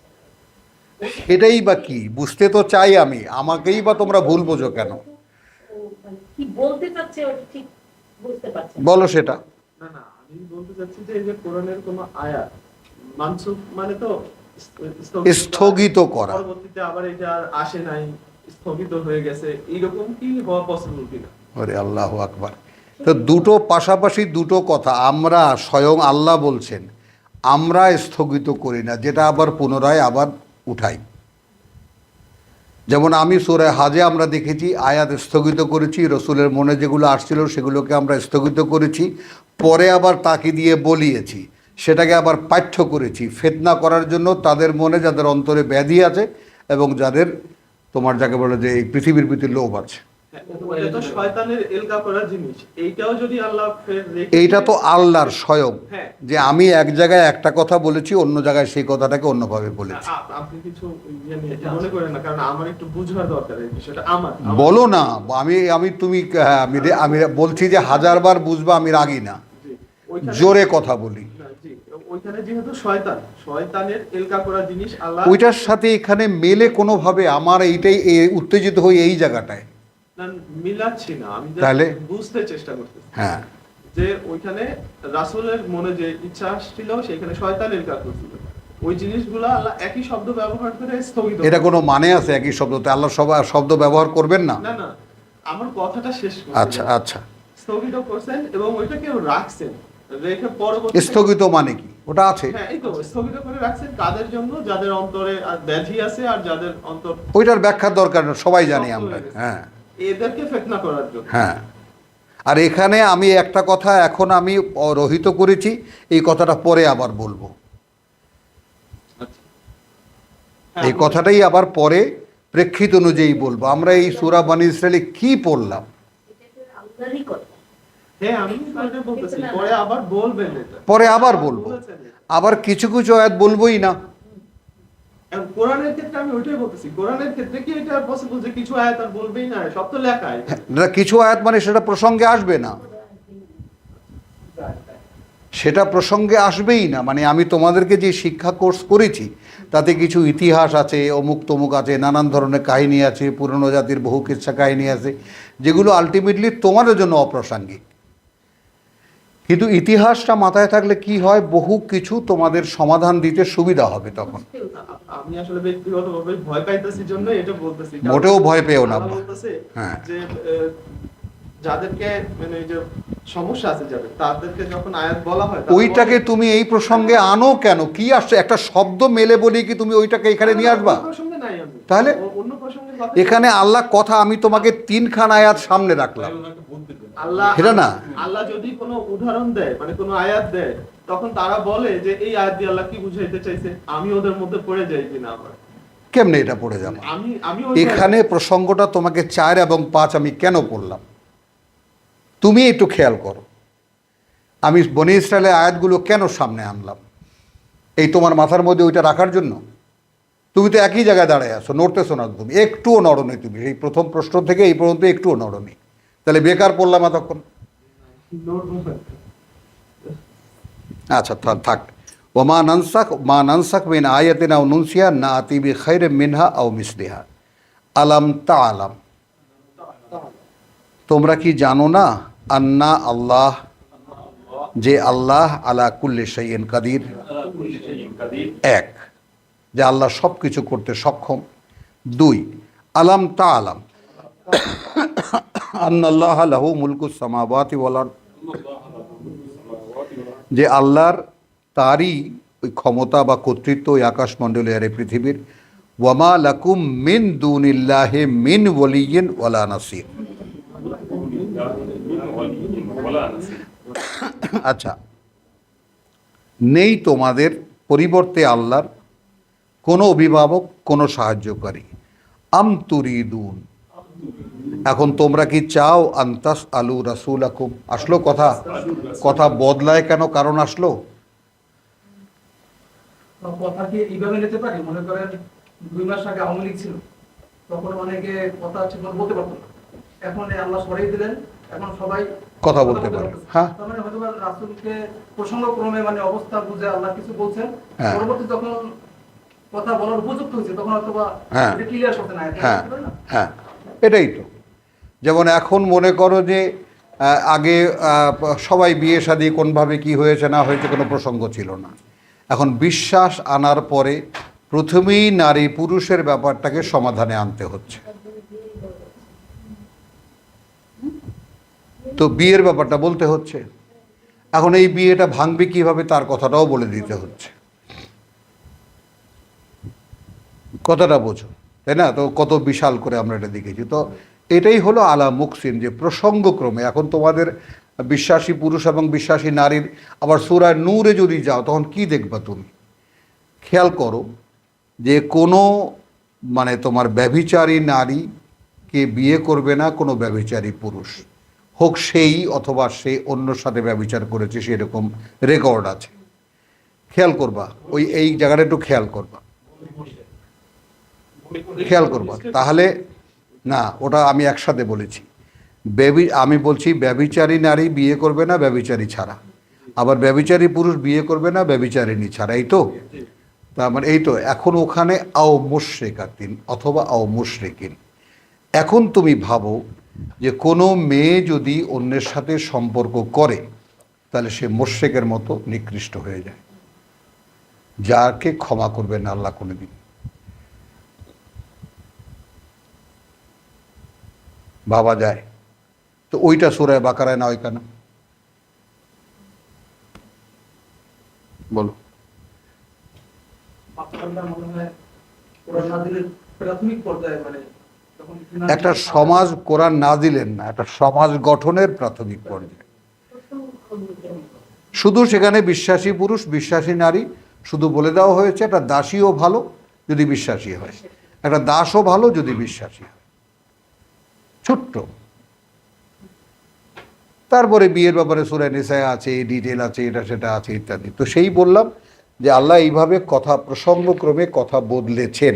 না। সেটাই বা কি বুঝতে তো চাই আমি, আমাকেই বা তোমরা ভুল বোঝো কেন? ও মানে কি বলতে চাচ্ছে ওটা ঠিক বুঝতে পারছে না। বলো সেটা। না না, আমি বলতে চাচ্ছি যে এই যে কোরআনের কোনো আয়াত মানসুখ মানে তো স্থগিত করা, পরবর্তীতে আবার এটা আর আসে নাই, স্থগিত হয়ে গেছে, এইরকম কি হওয়া পসিবল কিনা? ওরে আল্লাহু আকবার। তো দুটো পাশাপাশি দুটো কথা, আমরা স্বয়ং আল্লাহ বলছেন আমরা স্থগিত করি না, যেটা আবার পুনরায় আবার উঠাই। যেমন আমি সূরা হাজে আমরা দেখেছি আয়াত স্থগিত করেছি, রসুলের মনে যেগুলো আসছিল সেগুলোকে আমরা স্থগিত করেছি, পরে আবার তাকে দিয়ে বলিয়েছি, সেটাকে আবার পাঠ্য করেছি ফিতনা করার জন্য তাদের মনে, যাদের অন্তরে ব্যাধি আছে এবং যাদের তোমার যাকে বলে যে এই পৃথিবীর প্রতি লোভ আছে। হ্যাঁ, এটা তো শয়তানের এলকা করা জিনিস, এইটাও যদি আল্লাহ ফের রেখে এইটা তো আল্লাহর স্বয়ং, হ্যাঁ। যে আমি এক জায়গায় একটা কথা বলেছি, অন্য জায়গায় সেই কথাটাকে অন্যভাবে বলেছি। আপনি কিছু ইয়ে নিয়ে মনে করেন না, কারণ আমার একটু বুঝার দরকার এই বিষয়টা। আমার বলো না, আমি তুমি আমি বলছি যে হাজারবার বুঝবা, আমি রাগি না, জি, ওইখানে- জোরে কথা বলি। না, জি, ওইখানে যেহেতু শয়তানের এলকা করা জিনিস আল্লাহ ওইটার সাথে এখানে মেলে কোনোভাবে, আমার এইটাই উত্তেজিত হই এই জায়গাটায়। না, মিলাচ্ছি না, আমি just তাহলে? বুঝতে চেষ্টা করতেছি হ্যাঁ, যে ওইখানে রাসূলের মনে যে ইচ্ছা ছিল সেখানে শয়তান এলকা করছিল, ওই জিনিসগুলো আল্লাহ একই শব্দ ব্যবহার করে স্থগিত এটা কোনো মানে আছে একই শব্দতে? আল্লাহ সব শব্দ ব্যবহার করবেন না? না না, আমার কথাটা শেষ করতে আচ্ছা দাও। আচ্ছা, স্থগিত করছেন এবং ওইটাকে রাখছেন, রেখে পরবর্তী স্থগিত মানে কি? ওটা আছে, হ্যাঁ, এই তো স্থগিত করে রাখছেন কাদের জন্য? যাদের অন্তরে আর ব্যাধি আছে আর যাদের অন্তর ওইটার ব্যাখ্যার দরকার না, সবাই জানি শক্ত আমরা। হয়ে গেছে। হ্যাঁ এদেরকে ফিতনা করার জন্য। হ্যাঁ, আর এখানে আমি একটা কথা এখন আমি রহিত করেছি, এই কথাটা পরে আবার বলবো। আচ্ছা। হ্যাঁ, এই কথাটাই আবার পরে প্রেক্ষিত অনুযায়ী বলবো। আমরা এই সূরা বনী ইসরাইলে কি পড়লাম? এটা তো আল্লাহরই কথা। হ্যাঁ, আমি পরে বলতেছি, পরে আবার বলবেন এটা। পরে আবার বলবো, বলেছেন এটা। আবার কিছু কিছু আয়াত বলবোই না। এখন কোরআনের ক্ষেত্রে আমি ওইটাই বলতেছি, কোরআনের ক্ষেত্রে কি এটা পসিবল যে কিছু আয়াত আর বলবেই না? সব তো লেখায়। না, কিছু আয়াত মানে সেটা প্রসঙ্গে আসবে না, সেটা প্রসঙ্গে আসবেই না। মানে আমি তোমাদেরকে যে শিক্ষা কোর্স করেছি তাতে কিছু ইতিহাস আছে, অমুক তমুক আছে, নানান ধরনের কাহিনী আছে, পুরনো জাতির বহু কিচ্ছা কাহিনী আছে, যেগুলো আলটিমেটলি তোমাদের জন্য অপ্রাসঙ্গিক। কিন্তু ইতিহাসটা মাথায় থাকলে কি হয়, বহু কিছু তোমাদের সমাধান দিতে সুবিধা হবে তখন। আমি আসলে ব্যক্তিগতভাবে ভয় পাইতেছি জন্য এটা বলতেছি। কারণ মোটেও ভয় পেও না। আল্লাহ বলতেছে হ্যাঁ। যে যাদেরকে মানে এই যে সমস্যা আছে যাদের, তাদেরকে যখন আয়াত বলা হয় তারা ওইটাকে বলে- তুমি এই প্রসঙ্গে আনো কেন? কি আসছে? একটা শব্দ মেলে বলি কি তুমি ওইটাকে এখানে নিয়ে আসবা? অন্য প্রসঙ্গে নাই আমি। তাহলে? অন্য প্রসঙ্গে কথা এখানে আল্লাহ কথা, আমি তোমাকে 3খান আয়াত সামনে রাখলাম, ওনাকে বলতে দেন। আল্লাহ এটা না। আল্লাহ যদি কোনো উদাহরণ দেয়, মানে কোনো আয়াত দেয়, তখন তারা বলে যে এই আয়াত দিয়ে আল্লাহ কি বুঝাইতে চাইছে, আমি ওদের মধ্যে পড়ে যাই কিনা আবার। কেমনে এটা পড়ে যাবে? আমি এখানে প্রসঙ্গটা তোমাকে 4 এবং 5 আমি কেন পড়লাম তুমি একটু খেয়াল করো। আমি বনী ইসরায়েলের আয়াতগুলো কেন সামনে আনলাম? এই তোমার মাথার মধ্যে ওইটা রাখার জন্য? তুমি তো একই জায়গায় দাঁড়ায় আছো, নড়তেছো না, তুমি একটুও নড়নি। তুমি এই প্রথম প্রশ্ন থেকে এই পর্যন্ত একটুও নড়নি, তাহলে বেকার পড়লাম এতক্ষণ। আচ্ছা থাক। ওমা নানসাক মিন আয়াতিন আও নুনসিহা নাতি বিখাইরিম মিনহা আও মিসলিহা। আলাম তাআলাম, তোমরা কি জানো না? আন্না আল্লাহ, যে আল্লাহ আলা কুল্লি শাইইন কাদির, এক, যে আল্লাহ সব কিছু করতে সক্ষম। 2, আলাম তাআলাম আন্না আল্লাহ লাহু মুলকুস সামাওয়াতি ওয়াল আরদ, যে আল্লাহর তারই ওই ক্ষমতা বা কর্তৃত্ব ওই আকাশমণ্ডলী আর এই পৃথিবীর। ওয়ামা লাকুম মিন দুনিল্লাহি মিন ওয়ালিয়্যিন ওয়ালা নাসির। আচ্ছা, নেই তোমাদের পরিবর্তে আল্লাহর কোনো অভিভাবক, কোনো সাহায্যকারী। আম তুরিদুন, এখন তোমরা কি চাও? আন্তাস আলু রাসূলাকুম, আসলো কথা, কথা বদলায় কেন? কারণ আসলো। কথা কি এইভাবে নিতে পারি? মনে করেন 2 মাস আগে আওয়ামী লীগ ছিল, তখন অনেকে কথা ঠিকমতো বলতে পারতো না, এখন এই আল্লাহ সরিয়ে দিলেন, এখন সবাই কথা বলতে পারে। হ্যাঁ, তার মানে হয়তো রাসূলকে প্রসঙ্গক্রমে মানে অবস্থা বুঝে আল্লাহ কিছু বলছেন, হ্যাঁ। পরবর্তী যখন কথা বলার উপযুক্ত হয়েছে তখন হয়তো বা হ্যাঁ। ক্লিয়ার করতে না। হ্যাঁ হ্যাঁ, এটাই তো। যেমন এখন মনে করো যে আগে সবাই বিয়ে শাদী কোনভাবে কি হয়েছে না হয়েছে কোনো প্রসঙ্গ ছিল না। এখন বিশ্বাস আনার পরে প্রথমেই নারী পুরুষের ব্যাপারটাকে সমাধানে আনতে হচ্ছে। তো বিয়ের ব্যাপারটা বলতে হচ্ছে। এখন এই বিয়েটা ভাঙবে কিভাবে তার কথাটাও বলে দিতে হচ্ছে। কথাটা বোঝো, তাই না? তো কত বিশাল করে আমরা এটা দেখেছি। তো এটাই হলো আলা মুকসিন, যে প্রসঙ্গক্রমে এখন তোমাদের বিশ্বাসী পুরুষ এবং বিশ্বাসী নারীর, আবার সূরা নূরে যদি যাও তখন কি দেখবা তুমি? খেয়াল করো যে কোনো মানে তোমার ব্যভিচারী নারী কে বিয়ে করবে না কোনো ব্যভিচারী পুরুষ, হোক সেই অথবা সে অন্য সাথে ব্যভিচার করেছে, সেরকম রেকর্ড আছে। খেয়াল করবা, ওই এই জায়গাটা একটু খেয়াল করবা, খেয়াল করবা। তাহলে না, ওটা আমি একসাথে বলেছি। আমি বলছি ব্যভিচারী নারী বিয়ে করবে না ব্যভিচারী ছাড়া, আবার ব্যভিচারী পুরুষ বিয়ে করবে না ব্যভিচারিণী ছাড়া, এই তো। তার মানে এই তো। এখন ওখানে আও মুশরিকাতিন অথবা আও মুশরিকিন। এখন তুমি ভাবো যে কোনো মেয়ে যদি অন্যের সাথে সম্পর্ক করে তাহলে সে মুশরিকের মতো নিকৃষ্ট হয়ে যায়, যাকে ক্ষমা করবেন আল্লাহ কোনোদিন। ভাবা যায় তো ওইটা সূরা বাকারায় না, ওই কেন বলো? আপনার মনে হয় কোরআন নাযিলের প্রাথমিক পর্যায়ে, মানে যখন একটা সমাজ কোরআন না দিলেন না, একটা সমাজ গঠনের প্রাথমিক পর্যায়ে। শুধু সেখানে বিশ্বাসী পুরুষ বিশ্বাসী নারী শুধু বলে দেওয়া হয়েছে, একটা দাসীও ভালো যদি বিশ্বাসী হয়, একটা দাসও ভালো যদি বিশ্বাসী হয়, ছোট্ট। তারপরে বিয়ের ব্যাপারে সূরা নিসায় আছে, ডিটেল আছে, এটা সেটা আছে ইত্যাদি। তো সেই বললাম যে আল্লাহ এইভাবে কথা প্রসঙ্গক্রমে কথা বদলেছেন,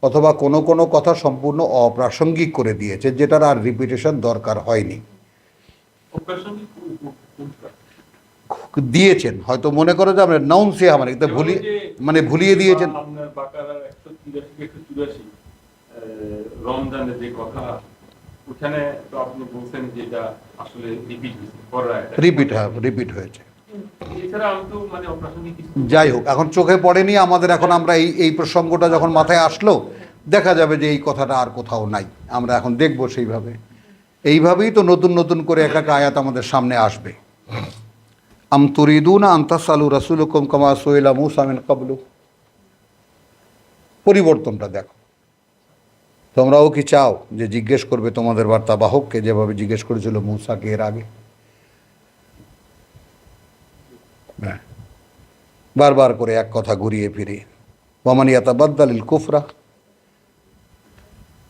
অথবা কোনো কোনো কথা সম্পূর্ণ অপ্রাসঙ্গিক করে দিয়েছে, যেটার আর রিপিটেশন দরকার হয়নি, অপ্রাসঙ্গিক দিয়েছেন। হয়তো মনে করো যে আমরা নাউন সে আমার এটা ভুলিয়ে, মানে ভুলিয়ে দিয়েছেন। আপনার বাকারার 183 184 রমজানের যে কথা, ওখানে তো আপনি বলছেন যে এটা আসলে রিপিট হয়েছে, রিপিট হয়েছে। এছাড়া আমি তো মানে অপ্রাসঙ্গিক কিছু। যাই হোক, এখন চোখে পড়েনি আমাদের, এখন আমরা এই প্রসঙ্গটা যখন মাথায় আসলো দেখা যাবে যে এই কথাটা আর কোথাও নাই, আমরা এখন দেখব সেইভাবে। এইভাবেই তো নতুন নতুন করে এক এক আয়াত আমাদের সামনে আসবে। আম তুরিদুনা আন তাসআলু রাসূলাকুম কামা সুইলা মূসা মিন ক্বাবলু। পরিবর্তনটা দেখো, তোমরাও কি চাও যে জিজ্ঞেস করবে তোমাদের বার্তাবাহককে যেভাবে জিজ্ঞেস করেছিল মূসাকে এর আগে? হ্যাঁ, বারবার করে এক কথা ঘুরিয়ে ফিরিয়ে। ওয়ামান ইয়াতাবাদ্দালিল কুফরা,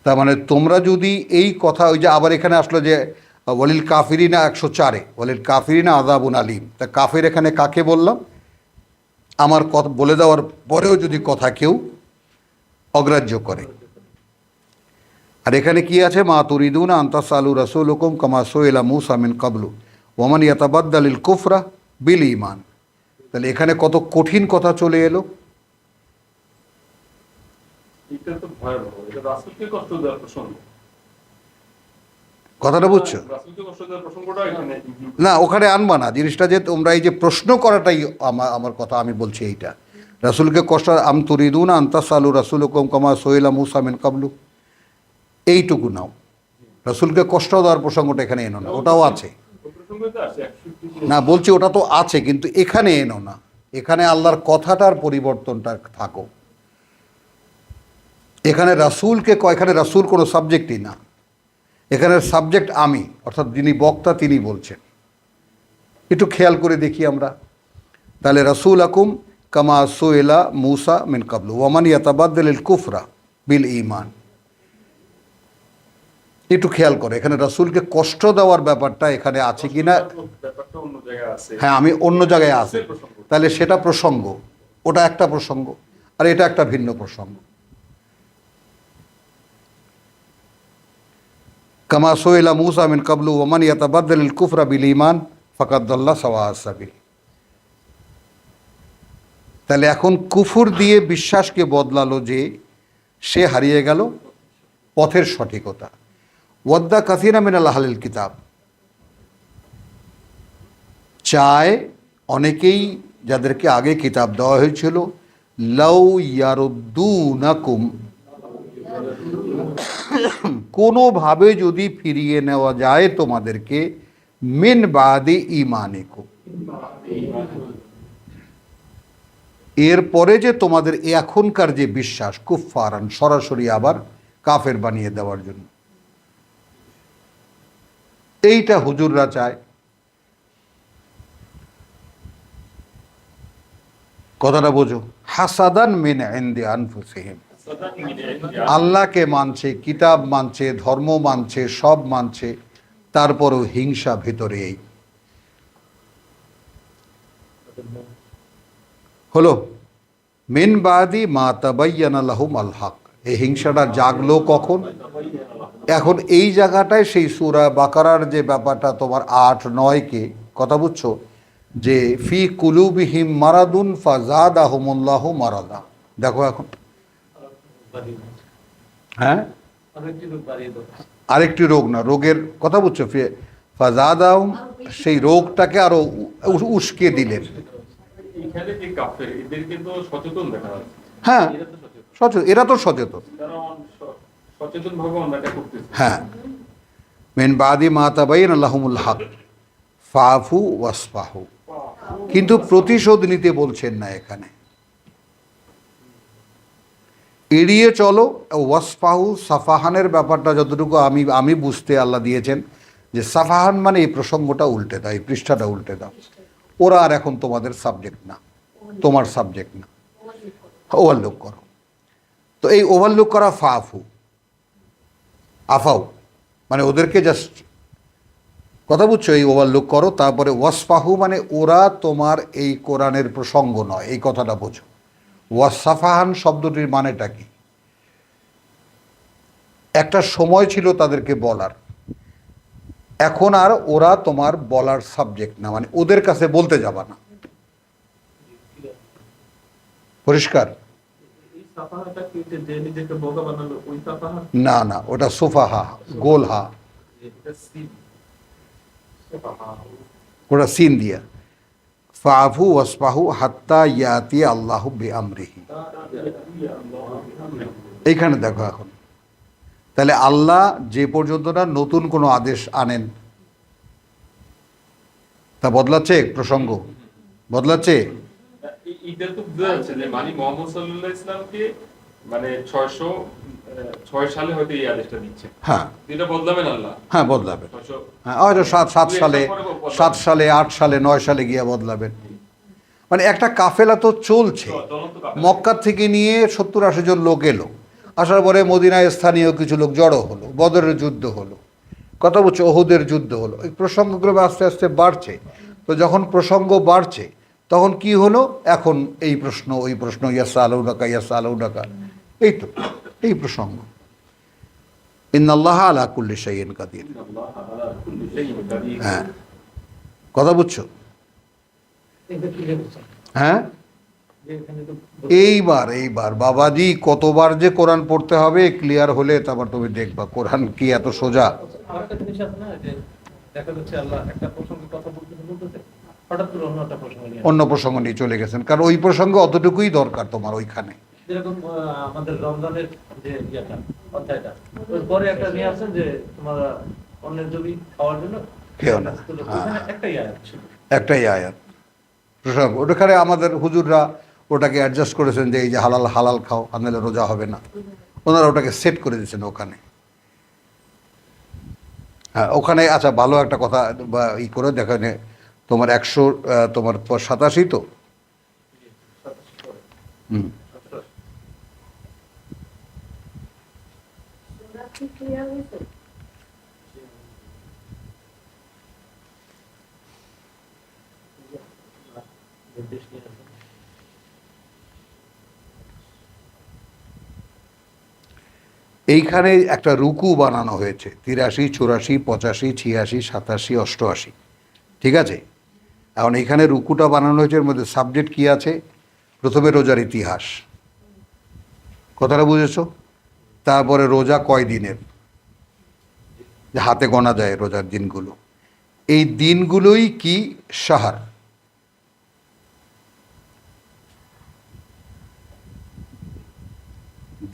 তার মানে তোমরা যদি এই কথা, ওই যে আবার এখানে আসলো যে ওয়ালিল কাফিরিনা 104-এ ওয়ালিল কাফিরিনা আযাবুন আলীম। তা কাফির এখানে কাকে বললাম? আমার কথা বলে দেওয়ার পরেও যদি কথা কেউ অগ্রাহ্য করে। আর এখানে কি আছে? মা তুরিদুনা আন তাসআলু রাসূলাকুম কামা সুইলা মূসা মিন ক্বাবলু ওয়ামান ইয়াতাবাদ্দালিল কুফরা বিল ঈমান। তাহলে এখানে কত কঠিন কথা চলে এলো। এটা তো ভয়াবহ, এটা রাসূলকে কষ্ট দেওয়ার প্রসঙ্গ। কথাটা বুঝছো? রাসূলকে কষ্ট দেওয়ার প্রসঙ্গটা এখানে না, ওখানে আনবা না জিনিসটা, যে তোমরা এই যে প্রশ্ন করাটাই আমার কথা, আমি বলছি এইটা। রাসূলকে কষ্ট, আম তুরিদুনা আন তাসআলু রাসূলাকুম কামা সুইলা মূসা মিন ক্বাবলু, এইটুকু নাও। রাসূলকে কষ্ট দেওয়ার প্রসঙ্গটা এখানে এনো না, ওটাও আছে। প্রসঙ্গই তো আছে 160 না বলছি ওটা তো আছে, কিন্তু এখানে এনো না। এখানে আল্লাহর কথাটার পরিবর্তনটা থাকো। এখানে রাসূলকে এখানে রাসূল কোনো সাবজেক্টই না, এখানে সাবজেক্ট আমি, অর্থাৎ যিনি বক্তা তিনি বলছেন। একটু খেয়াল করে দেখি আমরা। তাহলে রাসূলাকুম কামা সুইলা মূসা মিন ক্বাবলু ওয়ামান ইয়াতাবাদ্দালিল কুফরা বিল ঈমান। একটু খেয়াল করে এখানে রাসূলকে কষ্ট দেওয়ার ব্যাপারটা এখানে আছে কিনা। ব্যাপারটা অন্য জায়গায় আছে। হ্যাঁ, আমি অন্য জায়গায় আছে, তাহলে সেটা প্রসঙ্গ, ওটা একটা প্রসঙ্গ, আর এটা একটা ভিন্ন প্রসঙ্গ। কামা সুইলা মূসা মিন ক্বাবলু ওয়ামান ইয়াতাবাদ্দালিল কুফরা বিল ঈমান ফাকাদ দাল্লা সাওয়া'আস সাবিল। তাহলে এখন কুফর দিয়ে বিশ্বাসকে বদলালো যে সে হারিয়ে গেল পথের সঠিকতা। ওয়াদ্দা কাসীরা মিনাল আহলিল কিতাব, চায় অনেকেই যাদেরকে আগে কিতাব দেওয়া হয়েছিল, লাউ ইয়ারুদ্দুনাকুম, কোনোভাবে যদি ফিরিয়ে নেওয়া যায় তোমাদেরকে, মিন বাদি ঈমানিকুম, এরপরে যে তোমাদের এখনকার যে বিশ্বাস, কুফফারান, সরাসরি আবার কাফের বানিয়ে দেওয়ার জন্য। এইটা হুজুররা চায়। কথাটা বোঝো, হাসাদান মিন ইনদি আনফুসিহিম, আল্লাহকে মানছে, কিতাব মানছে, ধর্ম মানছে, সব মানছে, তারপরও হিংসা ভেতরে এই হলো। মিন বাদি মা তাবায়্যানা লাহুম আল হক, এই হিংসাটা জাগলো কখন? এখন এই জায়গাটায় সেই সূরা বাকারার যে ব্যাপারটা তোমার 8-9 কথা বুঝছো, যে ফি কুলুবিহিম মারাদুন ফাজাদাহুমুল্লাহু মারাদা। দেখো এখন, হ্যাঁ আরেকটি রোগ না, রোগের কথা বুঝছো, ফাজাদাহুম, সেই রোগটাকে আরো উস্কে দিলেন। এখানে যে কাফের, এদেরকে তো সচেতন দেখা যাচ্ছে। হ্যাঁ এরা তো সচেতন, এরা তো সচেতন, কারণ সচেতন ভাবে অন্যটা করতেছে। হ্যাঁ। মিন বাদি মা তাবায়্যানা লাহুমুল হক ফাফু ওয়াসফাহু, কিন্তু প্রতিশোধ নিতে বলছেন না এখানে, এড়িয়ে চলো। ওয়াসফাহু, সাফাহানের ব্যাপারটা যতটুকু আমি বুঝতে আল্লাহ দিয়েছেন, যে সাফাহান মানে এই প্রসঙ্গটা উল্টে দাও, এই পৃষ্ঠাটা উল্টে দাও, ওরা আর এখন তোমাদের সাবজেক্ট না, তোমার সাবজেক্ট না, ওভারলুক করো। তো এই ওভারলুক করা ফাফু, আফাও মানে ওদেরকে জাস্ট, কথা বুঝছো, এই ওভারলুক করো। তারপরে ওয়াসফাহু মানে ওরা তোমার এই কোরআনের প্রসঙ্গ নয়, এই কথাটা বোঝো। ওয়াসাফাহান শব্দটির মানেটা কি? একটা সময় ছিল তাদেরকে বলার, এখন আর ওরা তোমার বলার সাবজেক্ট না, মানে ওদের কাছে বলতে যাবা না। পরিষ্কার? এই সাফাহাটা কি, যে নিজেকে বোকা বানালো ওই সাফাহা? না না, ওটা সোফাহা, গোলহা, এটা সিন। ওটা সিন দিয়া। ফাফু ওয়াসফাহু হাত্তা ইয়াতি আল্লাহু বিআমরিহি, এইখানে দেখো এখন, তাহলে আল্লাহ যে পর্যন্ত না নতুন কোনো আদেশ আনেন, তা বদলাচ্ছে, প্রসঙ্গ বদলাচ্ছে। এটা তো বোঝা যাচ্ছে যে মানে মুহাম্মদ সাল্লাল্লাহু আলাইহি ইসলামকে মানে 606 সালে হয়তো এই আদেশটা দিচ্ছে। হ্যাঁ এটা বদলাবেন আল্লাহ। হ্যাঁ বদলাবেন, 600 হ্যাঁ হয়তো 7 সালে, 7 সালে, 8 সালে, 9 সালে গিয়ে বদলাবেন। মানে একটা কাফেলা তো চলছে, চলন্ত কাফেলা। মক্কা থেকে নিয়ে 70-80 জন লোক এলো, আসার পরে মদিনায় স্থানীয় কিছু লোক জড়ো হলো, বদরের যুদ্ধ হলো, কথা বলছে ওহুদের যুদ্ধ হলো, এই প্রসঙ্গগুলো আস্তে আস্তে বাড়ছে। তো যখন প্রসঙ্গ বাড়ছে তখন কি হলো, এখন এই প্রশ্ন ওই প্রশ্ন, ইয়াসা আলাউনাকা ইয়াসা আলাউনাকা, এই তো এই প্রসঙ্গ। ইন্নাল্লাহ আলা কুল্লি শাইইন কাদির, আল্লাহ আলা কুল্লি শাইইন কাদির। হ্যাঁ কথা বুঝছো, হ্যাঁ। এইবার বাবাজি কতবার যে কোরআন পড়তে হবে ক্লিয়ার হলে তারপর তুমি দেখবা কোরআন কি এত সোজা। আরেকটা জিনিস আছে না, যে দেখা যাচ্ছে আল্লাহ একটা প্রসঙ্গে কথা বলতেছে, হঠাৎ করে অন্য একটা প্রসঙ্গ নিয়ে অন্য প্রসঙ্গ নিয়ে চলে গেছেন, কারণ ওই প্রসঙ্গে অতটুকুই দরকার তোমার ওইখানে। যেরকম আমাদের রমজানের যে ইয়েটা অধ্যায়টা, ওর পরে একটা নিয়ে আসেন যে তোমরা অন্যের জমি খাওয়ার জন্য কেউ না, ওখানে একটাই আয়াত ছিল, একটাই আয়াত প্রসঙ্গ। ওটাখানে আমাদের হুজুররা ওটাকে অ্যাডজাস্ট করেছেন যে এই যে হালাল হালাল খাও, আনলে রোজা হবে না, ওনারা ওটাকে সেট করে দিয়েছেন ওখানে। হ্যাঁ ওখানে আচ্ছা ভালো একটা কথা বা ই করে দেখানে, তোমার 100 তোমার 87 তো, হুম তোমরা কি ক্লিয়ার হয়েছে? নির্দেশ নিয়ে আসেন। এইখানে একটা রুকু বানানো হয়েছে 83, 84, 85, 86, 87, 88, ঠিক আছে। এখন এইখানে রুকুটা বানানো হয়েছে, এর মধ্যে সাবজেক্ট কি আছে? প্রথমে রোজার ইতিহাস, কথাটা বুঝেছো? তারপরে রোজা কয় দিনের, যে হাতে গোনা যায় রোজার দিনগুলো, এই দিনগুলোই কি শাহর,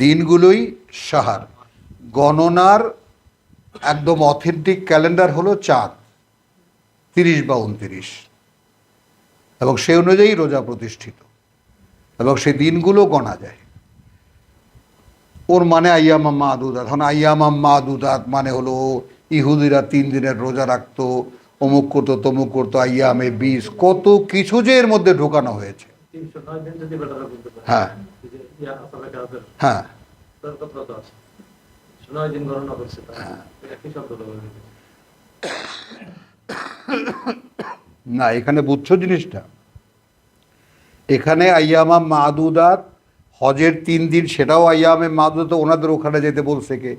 দিনগুলোই শাহর। গণনার একদম অথেন্টিক ক্যালেন্ডার হলো চাঁদ, 30 বা 29, এবং সেই অনুযায়ী রোজা প্রতিষ্ঠিত, এবং সেই দিনগুলো গণা যায়। ওর মানে আইয়ামাম মাদুদাত। এখন আইয়ামাম মাদুদাত মানে হলো ইহুদিরা 3 দিনের রোজা রাখতো, অমুক করতো তমুক করতো, আইয়ামে 20, কত কিছু যে এর মধ্যে ঢোকানো হয়েছে। 309 দিন যদি বেটারা বলতে পারে, হ্যাঁ যে ইয়া আসলে কাদের হ্যাঁ তর্কপ্রত আছে 9 দিন গণনা করছে তারা এটা কি শব্দ ব্যবহার করেছে? না, এখানে বুঝছো জিনিসটা, এখানে আইয়ামা মাদুদাত হজের 3 দিন, সেটাও আইয়ামে মাদুদাত, ওনাদের ওখানে যেতে বলছে কে?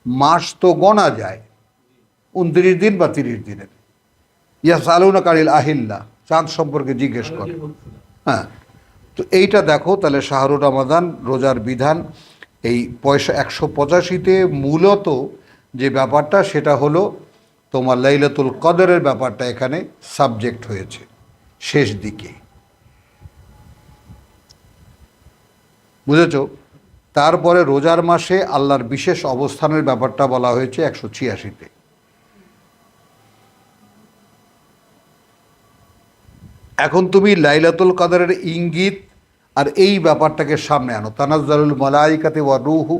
মাস তো গণা যায় 29 দিন বা 30 দিনের। ইয়াসআলুনা কানিল আহিল্লা, চাঁদ সম্পর্কে জিজ্ঞেস করে। হ্যাঁ, তো এইটা দেখো তাহলে শাহরুর রমাদান রোজার বিধান এই 185-তে মূলত যে ব্যাপারটা সেটা হলো তোমার লাইলাতুল কদরের ব্যাপারটা এখানে সাবজেক্ট হয়েছে শেষ দিকে, বুঝেছ? তারপরে রোজার মাসে আল্লাহর বিশেষ অবস্থানের ব্যাপারটা বলা হয়েছে 186-তে। এখন তুমি লাইলাতুল কদরের ইঙ্গিত আর এই ব্যাপারটাকে সামনে আনো, তানাজ্জালুল মালাইকাতি ওয়া রূহু,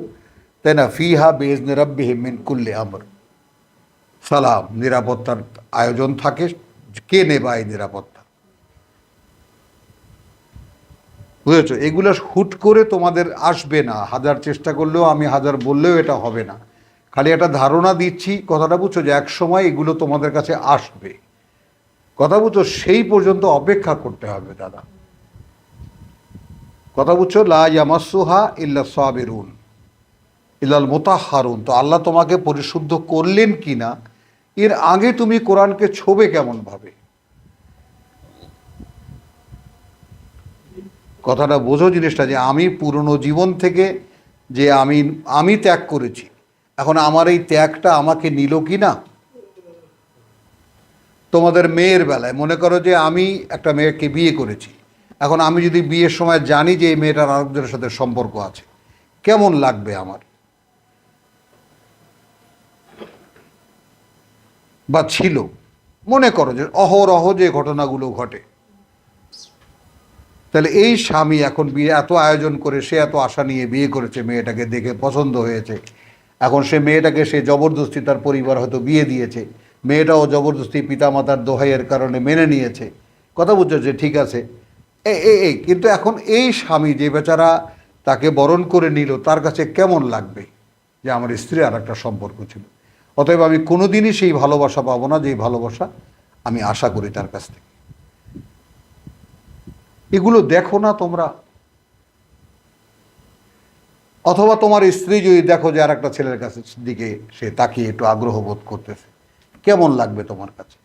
তাই না, ফিহা বিইজনি রাব্বিহিম মিন কুল্লি আমর, সালাম, নিরাপত্তার আয়োজন থাকে। কে নেবা এই নিরাপত্তা? বুঝেছো? এগুলো হুট করে তোমাদের আসবে না, হাজার চেষ্টা করলেও, আমি হাজার বললেও এটা হবে না। খালি একটা ধারণা দিচ্ছি, কথাটা বুঝছো, যে এক সময় এগুলো তোমাদের কাছে আসবে, কথা বুঝছো? সেই পর্যন্ত অপেক্ষা করতে হবে দাদা, কথা বুঝছো? লা ইয়ামাসসুহা ইল্লা সাবিরুন ইল্লাল মুতাহহারুন। তো আল্লাহ তোমাকে পরিশুদ্ধ করলেন কি না, এর আগে তুমি কোরআনকে ছোবে কেমন ভাবে? কথাটা বোঝো জিনিসটা, যে আমি পুরনো জীবন থেকে যে আমি ত্যাগ করেছি, এখন আমার এই ত্যাগটা আমাকে নিল কি না? তোমাদের মেয়ের বেলায় মনে করো যে আমি একটা মেয়েকে বিয়ে করেছি, এখন আমি যদি বিয়ের সময় জানি যে এই মেয়েটার আরেকজনের সাথে সম্পর্ক আছে, কেমন লাগবে আমার? বা ছিল, মনে করো যে অহরহ যে ঘটনাগুলো ঘটে, তাহলে এই স্বামী এখন বিয়ে এত আয়োজন করে, সে এত আশা নিয়ে বিয়ে করেছে, মেয়েটাকে দেখে পছন্দ হয়েছে, এখন সে মেয়েটাকে সে জবরদস্তি, তার পরিবার হয়তো বিয়ে দিয়েছে, মেয়েটাও জবরদস্তি পিতামাতার দোহাইয়ের কারণে মেনে নিয়েছে, কথা বুঝছো? যে ঠিক আছে এই কিন্তু এখন এই স্বামী যে বেচারা তাকে বরণ করে নিল, তার কাছে কেমন লাগবে যে আমার স্ত্রী আর একটা সম্পর্ক ছিল? অতএব আমি কোনোদিনই সেই ভালোবাসা পাবো না যেই ভালোবাসা আমি আশা করি তার কাছ থেকে। এগুলো দেখো না তোমরা? অথবা তোমার স্ত্রী যদি দেখো যে আর একটা ছেলের কাছে দিকে সে তাকিয়ে একটু আগ্রহ বোধ করতেছে, কেমন লাগবে তোমার কাছে?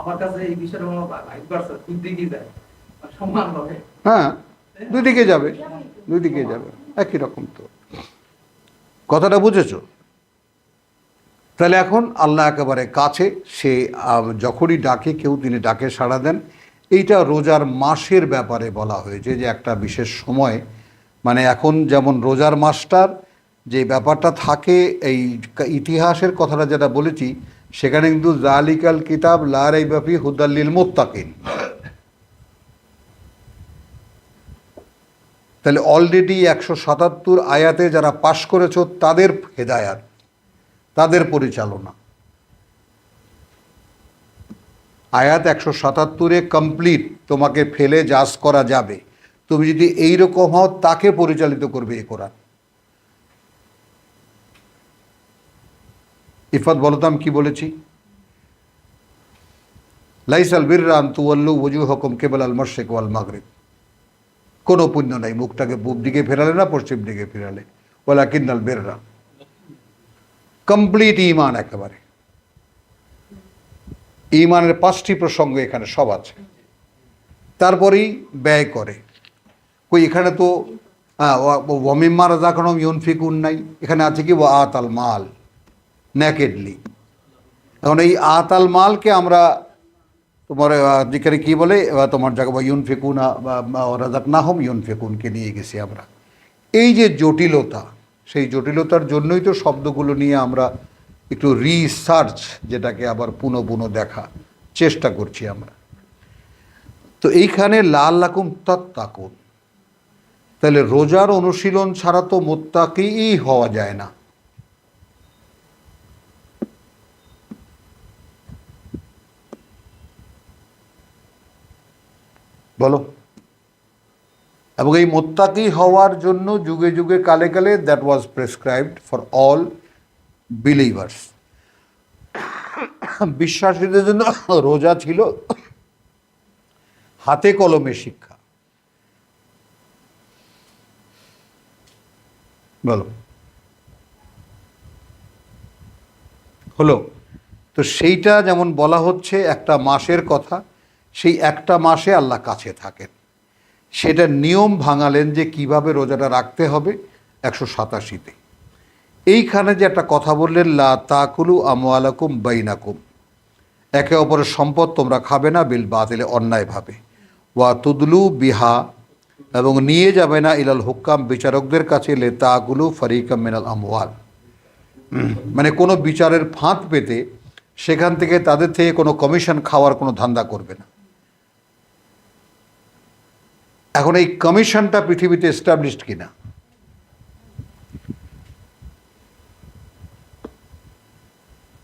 আমার কাছে এই বিষয়টা একবার দুই দিকে যায়, সম্মান হবে। হ্যাঁ, দুই দিকে যাবে, দুই দিকে যাবে, একই রকম। তো কথাটা বুঝেছো? তাহলে এখন আল্লাহ একেবারে কাছে, সে যখনই ডাকে কেউ তিনি ডাকে সাড়া দেন। এইটা রোজার মাসের ব্যাপারে বলা হয়েছে যে একটা বিশেষ সময়, মানে এখন যেমন রোজার মাসটার যে ব্যাপারটা থাকে, এই ইতিহাসের কথাটা যেটা বলেছি, সেখানে কিন্তু জালিকাল কিতাব লা রাইবা ফিহি হুদাল লিল মুত্তাকিন। তাহলে অলরেডি 177 আয়াতে যারা পাশ করেছো তাদের হেদায়াত, তাদের পরিচালনা। আয়াত 177-এ কমপ্লিট, তোমাকে ফেলে জাজ করা যাবে। তুমি যদি এইরকম হও, তাকে পরিচালিত করবে এই কোরআন। ইফাত বলতাম কি বলেছি? লাইসাল বিররা আন তুওয়াল্লু ওয়ুজুহাকুম কিবালাল মাশরিক ওয়াল মাগরিব। কোনো পুণ্য নাই মুখটাকে পূব দিকে ফেরালে না পশ্চিম দিকে ফেরালে, ওয়ালাকিন্নাল বিররা, কমপ্লিট ঈমান একেবারে। ঈমানের 5টি প্রসঙ্গ এখানে সব আছে। তারপরেই ব্যয় করে, কই এখানে তো ওয়ামিম্মা রাযাকনাহুম ইউনফিকুন নাই, এখানে আছে কি ওয়া আতাল মাল নেকেডলি। এখন এই আতাল মালকে আমরা তোমার যেখানে কী বলে তোমার জায়গা বা ইউনফিকুনা বা রাযাকনাহুম ইউনফিকুনকে নিয়ে গেছি আমরা। এই যে জটিলতা, সেই জটিলতার জন্যই তো শব্দগুলো নিয়ে আমরা একটু রিসার্চ, যেটাকে আবার পুনঃ দেখা চেষ্টা করছি আমরা। তো এইখানে লাআল্লাকুম তাত্তাকুন, তাহলে রোজার অনুশীলন ছাড়া তো মুত্তাকিই হওয়া যায় না। বলো? এবং এবং এই মোত্তাকি হওয়ার জন্য যুগে যুগে কালে কালে that was prescribed for all believers. বিশ্বাসীদের জন্য রোজা ছিল হাতে কলমে শিক্ষা। বলো, হলো? তো সেইটা যেমন বলা হচ্ছে একটা মাসের কথা, সেই একটা মাসে আল্লাহ কাছে থাকেন, সেটা নিয়ম ভাঙালেন যে কিভাবে রোজাটা রাখতে হবে 187-তে। এইখানে যে একটা কথা বললেন, লা তাকুলু আমওয়ালাকুম বাইনাকুম, একে অপরের সম্পদ তোমরা খাবে না বিল বাতিলে, অন্যায়ভাবে, ওয়া তুদলু বিহা, এবং নিয়ে যাবে না ইলাল হুক্কাম, বিচারকদের কাছে, লে তাকুলু ফারিকাম মিনাল আমওয়াল, মানে কোনো বিচারের ফাঁদ পেতে সেখান থেকে তাদের থেকে কোনো কমিশন খাওয়ার কোনো ধান্দা করবে না। এখন এই কমিশনটা পৃথিবীতে এস্টাবলিশড কিনা?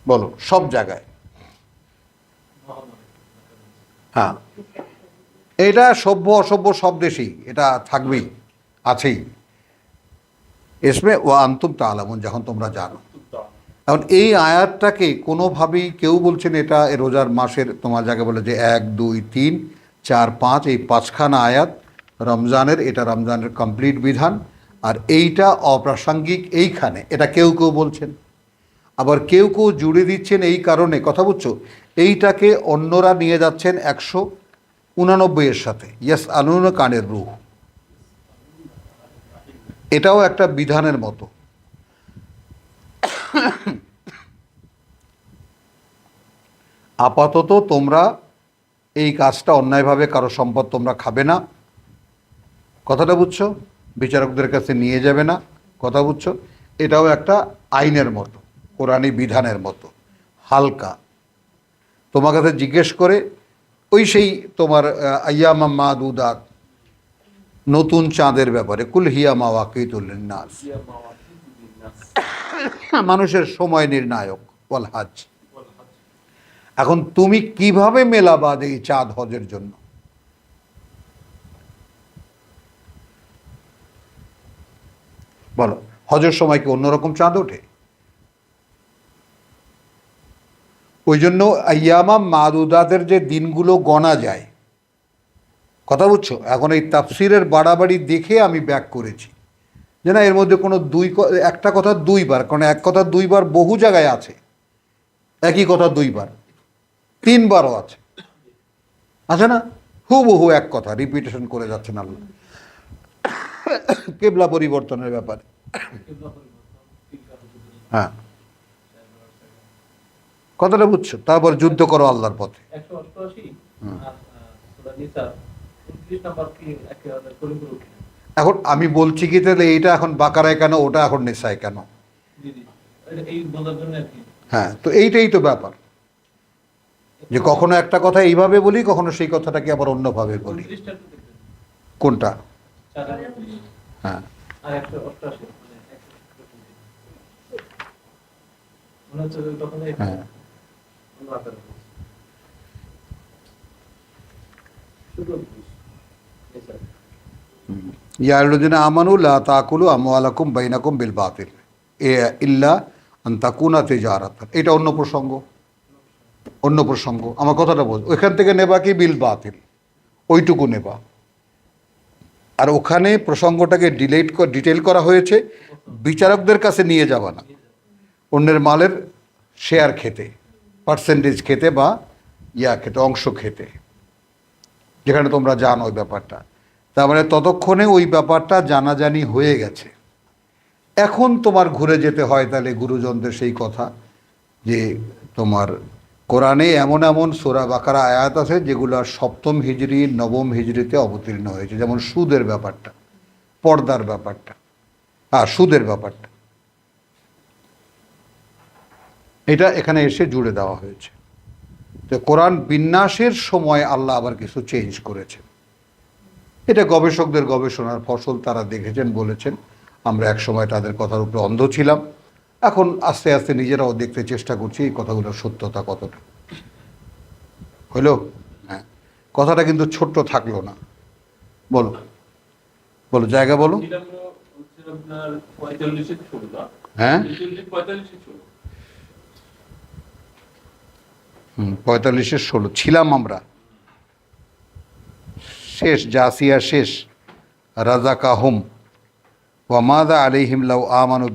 বলো, সব জায়গায়। হ্যাঁ, এটা সভ্য অসভ্য সব দেশেই এটা থাকবেই, আছেই। এসমে ও আন্তুম তাআলামুন, যখন তোমরা জানো। এখন এই আয়াতটাকে কোনোভাবেই কেউ বলছেন এটা রোজার মাসের, তোমার যাকে বলে যে 1, 2, 3, 4, 5, এই 5খানা আয়াত রমজানের, এটা রমজানের কমপ্লিট বিধান, আর এইটা অপ্রাসঙ্গিক এইখানে, এটা কেউ কেউ বলছেন। আবার কেউ কেউ জুড়ে দিচ্ছেন এই কারণে, কথা বুঝছো, এইটাকে অন্যরা নিয়ে যাচ্ছেন 189-এর সাথে, ইয়াস আলুনা কানের রূহ, এটাও একটা বিধানের মতো। আপাতত তোমরা এই কাজটা অন্যায়ভাবে কারো সম্পদ তোমরা খাবে না, কথাটা বুঝছো, বিচারকদের কাছে নিয়ে যাবে না, কথা বুঝছো, এটাও একটা আইনের মতো, কোরআনী বিধানের মতো, হালকা। তোমার কাছে জিজ্ঞেস করে ওই সেই তোমার আইয়ামা মাদুদাত, নতুন চাঁদের ব্যাপারে, কুল হিয়া মাওয়াকিতুল লিন্নাস, মানুষের সময় নির্ণায়ক, ওয়াল হজ। এখন তুমি কিভাবে মেলাবাদ এই চাঁদ হজের জন্য? বলো, হজের সময় কি অন্যরকম চাঁদ ওঠে? ওই জন্য আইয়ামা মাদুদাতের যে দিনগুলো গণা যায়, কথা বুঝছো, এখন এই তাফসিরের বাড়াবাড়ি দেখে আমি ব্যাক করেছি যে না, এর মধ্যে কোনো একটা কথা দুইবার, কারণ এক কথা দুইবার বহু জায়গায় আছে, একই কথা দুইবার 3বারও আছে না, হুবহু এক কথা রিপিটেশন করে যাচ্ছেন আল্লাহ কেবলা পরিবর্তনের ব্যাপারে। হ্যাঁ, কথাটা বুঝছো। তারপর যুদ্ধ করো আল্লাহর পথে। এখন আমি বলছি কি তাহলে এইটা এখন বাকারায় কেন, ওটা এখন নেশায় কেন? হ্যাঁ, তো এইটাই তো ব্যাপার, যে কখনো একটা কথা এইভাবে বলি, কখনো সেই কথাটাকে আবার অন্যভাবে বলি। কোনটা? হ্যাঁ, হ্যাঁ, ইয়া আইয়ুহাল্লাযীনা আমানু লা তাকুলু আমওয়ালাকুম বাইনাকুম বিল বাতিল ইল্লা আন তাকুনা তিজারাতান, এটা অন্য প্রসঙ্গ, অন্য প্রসঙ্গ। আমার কথাটা বল, ওইখান থেকে নেবা কি বিল বাতিল, ওইটুকু নেবা। আর ওখানে প্রসঙ্গটাকে ডিটেল করা হয়েছে, বিচারকদের কাছে নিয়ে যাবা না, অন্যের মালের শেয়ার খেতে, পার্সেন্টেজ খেতে, বা খেতে, অংশ খেতে, যেখানে তোমরা জানো ওই ব্যাপারটা। তার মানে ততক্ষণে ওই ব্যাপারটা জানাজানি হয়ে গেছে। এখন তোমার ঘুরে যেতে হয় তাহলে গুরুজনদের সেই কথা, যে তোমার কোরআনে এমন এমন সূরা বাকারা আয়াত আছে যেগুলো 7ম হিজরি 9ম হিজরিতে অবতীর্ণ হয়েছে, যেমন সুদের ব্যাপারটা, পর্দার ব্যাপারটা, সুদের ব্যাপারটা, এটা এখানে এসে জুড়ে দেওয়া হয়েছে। তো কোরআন বিন্যাসের সময় আল্লাহ আবার কিছু চেঞ্জ করেছেন। এটা গবেষকদের গবেষণার ফসল, তারা দেখেছেন, বলেছেন। আমরা এক সময় তাদের কথার উপরে অন্ধ ছিলাম, এখন আস্তে আস্তে নিজেরাও দেখতে চেষ্টা করছি এই কথাগুলোর সত্যতা কতটা। হইল? হ্যাঁ, কথাটা কিন্তু ছোট্ট থাকলো না। বলো, বলো জায়গা বলো। ছিলাম হচ্ছে আপনার 45-এর 16 হ্যাঁ 45-এর 16 45-এর 16 ছিলাম আমরা। শেষ জাসিয়া শেষ রাজাকাহুম ওয়া মাযা আলাইহিম লাউ আমানু